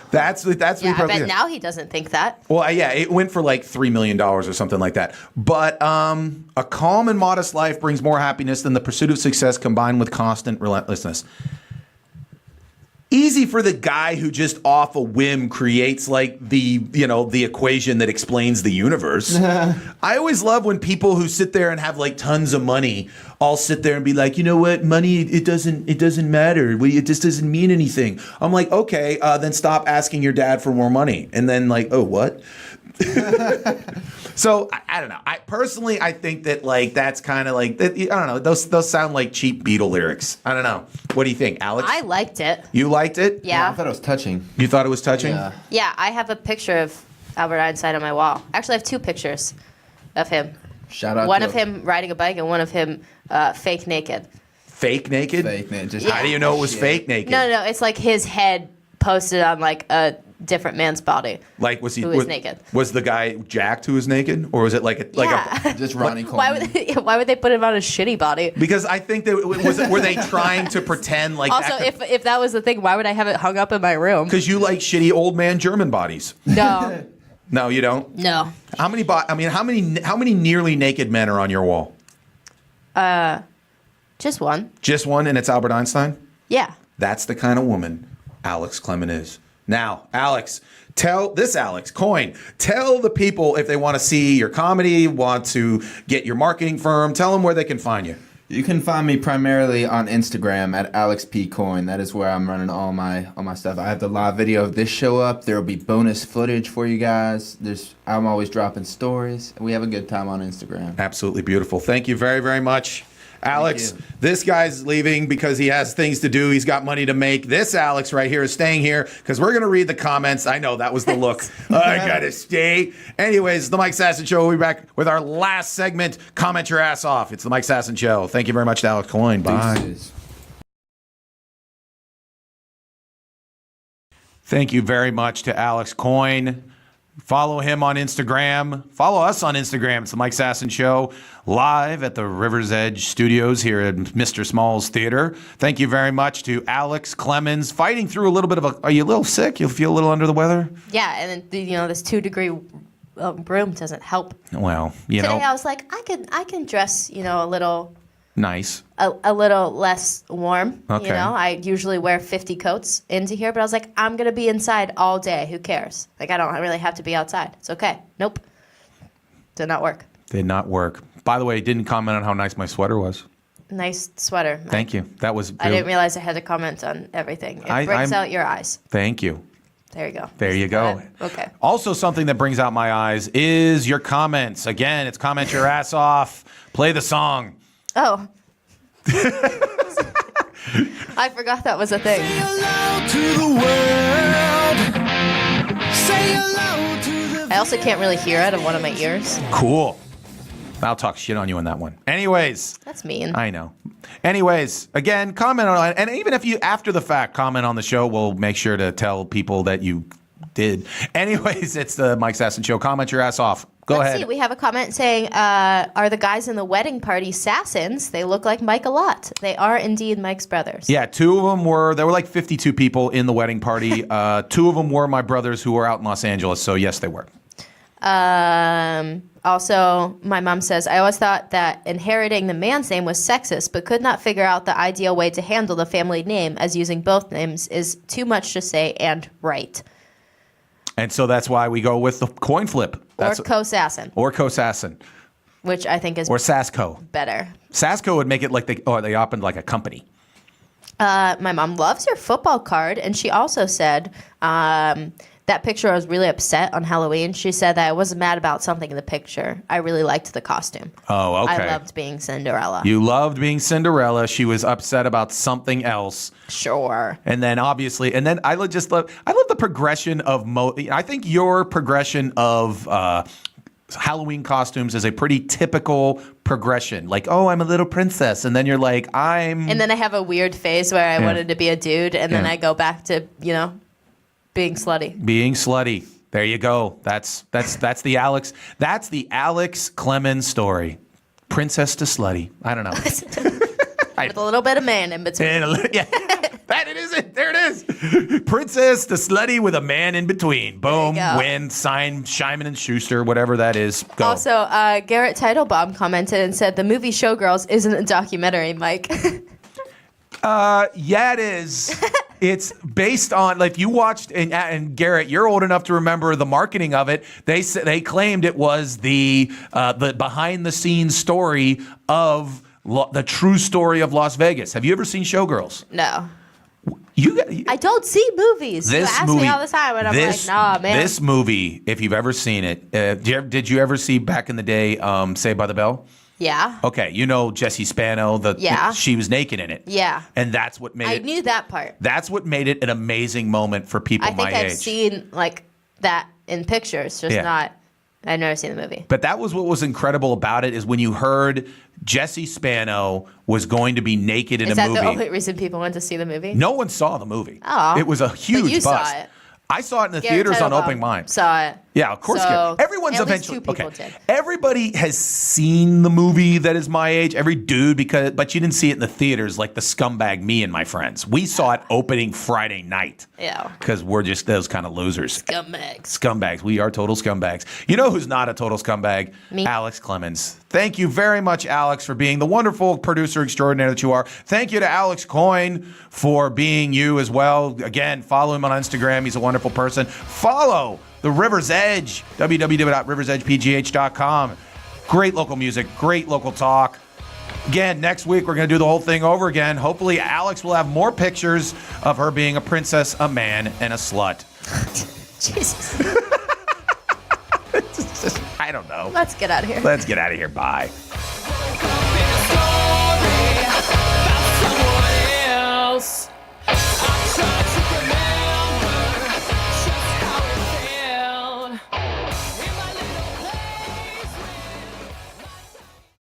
That's what he I probably bet now he doesn't think that. Well, yeah, it went for like $3 million or something like that. But a calm and modest life brings more happiness than the pursuit of success combined with constant relentlessness. Easy for the guy who just off a whim creates like the equation that explains the universe. I always love when people who sit there and have like tons of money all sit there and be like, you know what, money, it doesn't matter. It just doesn't mean anything. I'm like, okay, then stop asking your dad for more money. And then like, oh, what? So I don't know. I personally think that like that's kind of like I don't know. Those sound like cheap Beatle lyrics. I don't know. What do you think, Alex? I liked it. You liked it? Yeah. I thought it was touching. You thought it was touching? Yeah, I have a picture of Albert Einstein on my wall. Actually, I have two pictures of him. Shout out. One of him riding a bike and one of him fake naked. Fake naked? Fake naked. How do you know it was fake naked? No. It's like his head posted on like a different man's body. Like was he? Who was naked? Was the guy jacked who was naked, or was it like a just Ronnie Coleman? Why would they put him on a shitty body? Because I think that were they trying to pretend like also, if that was the thing, why would I have it hung up in my room? Because you like shitty old man German bodies. No. No, you don't. No. How many nearly naked men are on your wall? Just one. Just one, and it's Albert Einstein? Yeah. That's the kind of woman Alex Clement is. Now, Alex Coyne, tell the people if they want to see your comedy, want to get your marketing firm, tell them where they can find you. You can find me primarily on Instagram at Alex P. Coyne. That is where I'm running all my stuff. I have the live video of this show up. There will be bonus footage for you guys. I'm always dropping stories. We have a good time on Instagram. Absolutely beautiful. Thank you very, very much. Alex, this guy's leaving because he has things to do. He's got money to make. This Alex right here is staying here because we're going to read the comments. I know that was the look. I got to stay. Anyways, the Mike Sasson Show. We'll be back with our last segment. Comment your ass off. It's the Mike Sasson Show. Thank you very much to Alex Coyne. Bye. Thank you very much to Alex Coyne. Follow him on Instagram. Follow us on Instagram. It's the Mike Sasson Show, live at the River's Edge Studios here at Mr. Small's Theater. Thank you very much to Alex Clemens, fighting through a little bit of are you a little sick? You feel a little under the weather? Yeah, and then, this 2-degree room doesn't help. Well, Today I was like, I can dress, a little nice. A little less warm. Okay. I usually wear 50 coats into here, but I was like, I'm going to be inside all day. Who cares? Like, I don't really have to be outside. It's okay. Nope. Did not work. Did not work. By the way, didn't comment on how nice my sweater was. Nice sweater. Thank you. That was. I didn't realize I had to comment on everything. It breaks out your eyes. Thank you. There you go. There you go. Okay. Also, something that brings out my eyes is your comments. Again, it's comment your ass off. Play the song. Oh. I forgot that was a thing. Say hello to the world. Say I also can't really hear out of one of my ears. Cool. I'll talk shit on you on that one. Anyways. That's mean. I know. Anyways, again, comment on it. And even if you, after the fact, comment on the show, we'll make sure to tell people that you did. Anyways, it's the Mike Sasson Show. Comment your ass off. Go ahead. See, we have a comment saying, are the guys in the wedding party Sassons? They look like Mike a lot. They are indeed Mike's brothers. Yeah, there were like 52 people in the wedding party. 2 of them were my brothers who were out in Los Angeles. So yes, they were. Also, my mom says, I always thought that inheriting the man's name was sexist, but could not figure out the ideal way to handle the family name, as using both names is too much to say and right. And so that's why we go with the coin flip. Or co-Sasson. Or co-Sasson. Which I think is or Sasco. Better. Sasco would make it like they opened like a company. My mom loves your football card, and she also said that picture I was really upset on Halloween. She said that I wasn't mad about something in the picture. I really liked the costume. Oh, okay. I loved being Cinderella. You loved being Cinderella. She was upset about something else. Sure. And then obviously, I love the progression of I think your progression of Halloween costumes is a pretty typical progression. Like, oh, I'm a little princess. And then you're like, And then I have a weird phase where I wanted to be a dude, and then I go back to, being slutty. Being slutty. There you go. That's the Alex. That's the Alex Clemens story. Princess to slutty. I don't know. With a little bit of man in between. Yeah. There it is. Princess to slutty with a man in between. Boom. Win. Sign. Scheiman and Schuster. Whatever that is. Go. Also, Garrett Teitelbaum commented and said the movie Showgirls isn't a documentary, Mike. Yeah, it is. It's based on, like, you watched, and Garrett, you're old enough to remember the marketing of it. They claimed it was the behind the scenes story of the true story of Las Vegas. Have you ever seen Showgirls? No. I don't see movies. You ask me all the time, and I'm like, nah, man. This movie, if you've ever seen it, did you ever see back in the day Saved by the Bell? Yeah. Okay, Jessie Spano. She was naked in it. Yeah. And that's what made it. I knew that part. That's what made it an amazing moment for people my age. I think I've seen like that in pictures, just not. I've never seen the movie. But that was what was incredible about it, is when you heard Jessie Spano was going to be naked in a movie. Is that the only reason people went to see the movie? No one saw the movie. Oh. It was a huge bust. Saw it. I saw it in the theaters on opening mind. Saw it. Yeah, of course. So everyone's at least eventually 2 people did. Everybody has seen the movie that is my age. Every dude, but you didn't see it in the theaters like the scumbag me and my friends. We saw it opening Friday night. Yeah. Because we're just those kind of losers. Scumbags. We are total scumbags. You know who's not a total scumbag? Me. Alex Clemens. Thank you very much, Alex, for being the wonderful producer extraordinaire that you are. Thank you to Alex Coyne for being you as well. Again, follow him on Instagram. He's a wonderful person. Follow The River's Edge, www.riversedgepgh.com. Great local music, great local talk. Again, next week we're going to do the whole thing over again. Hopefully Alex will have more pictures of her being a princess, a man, and a slut. Jesus. I don't know. Let's get out of here. Let's get out of here. Bye.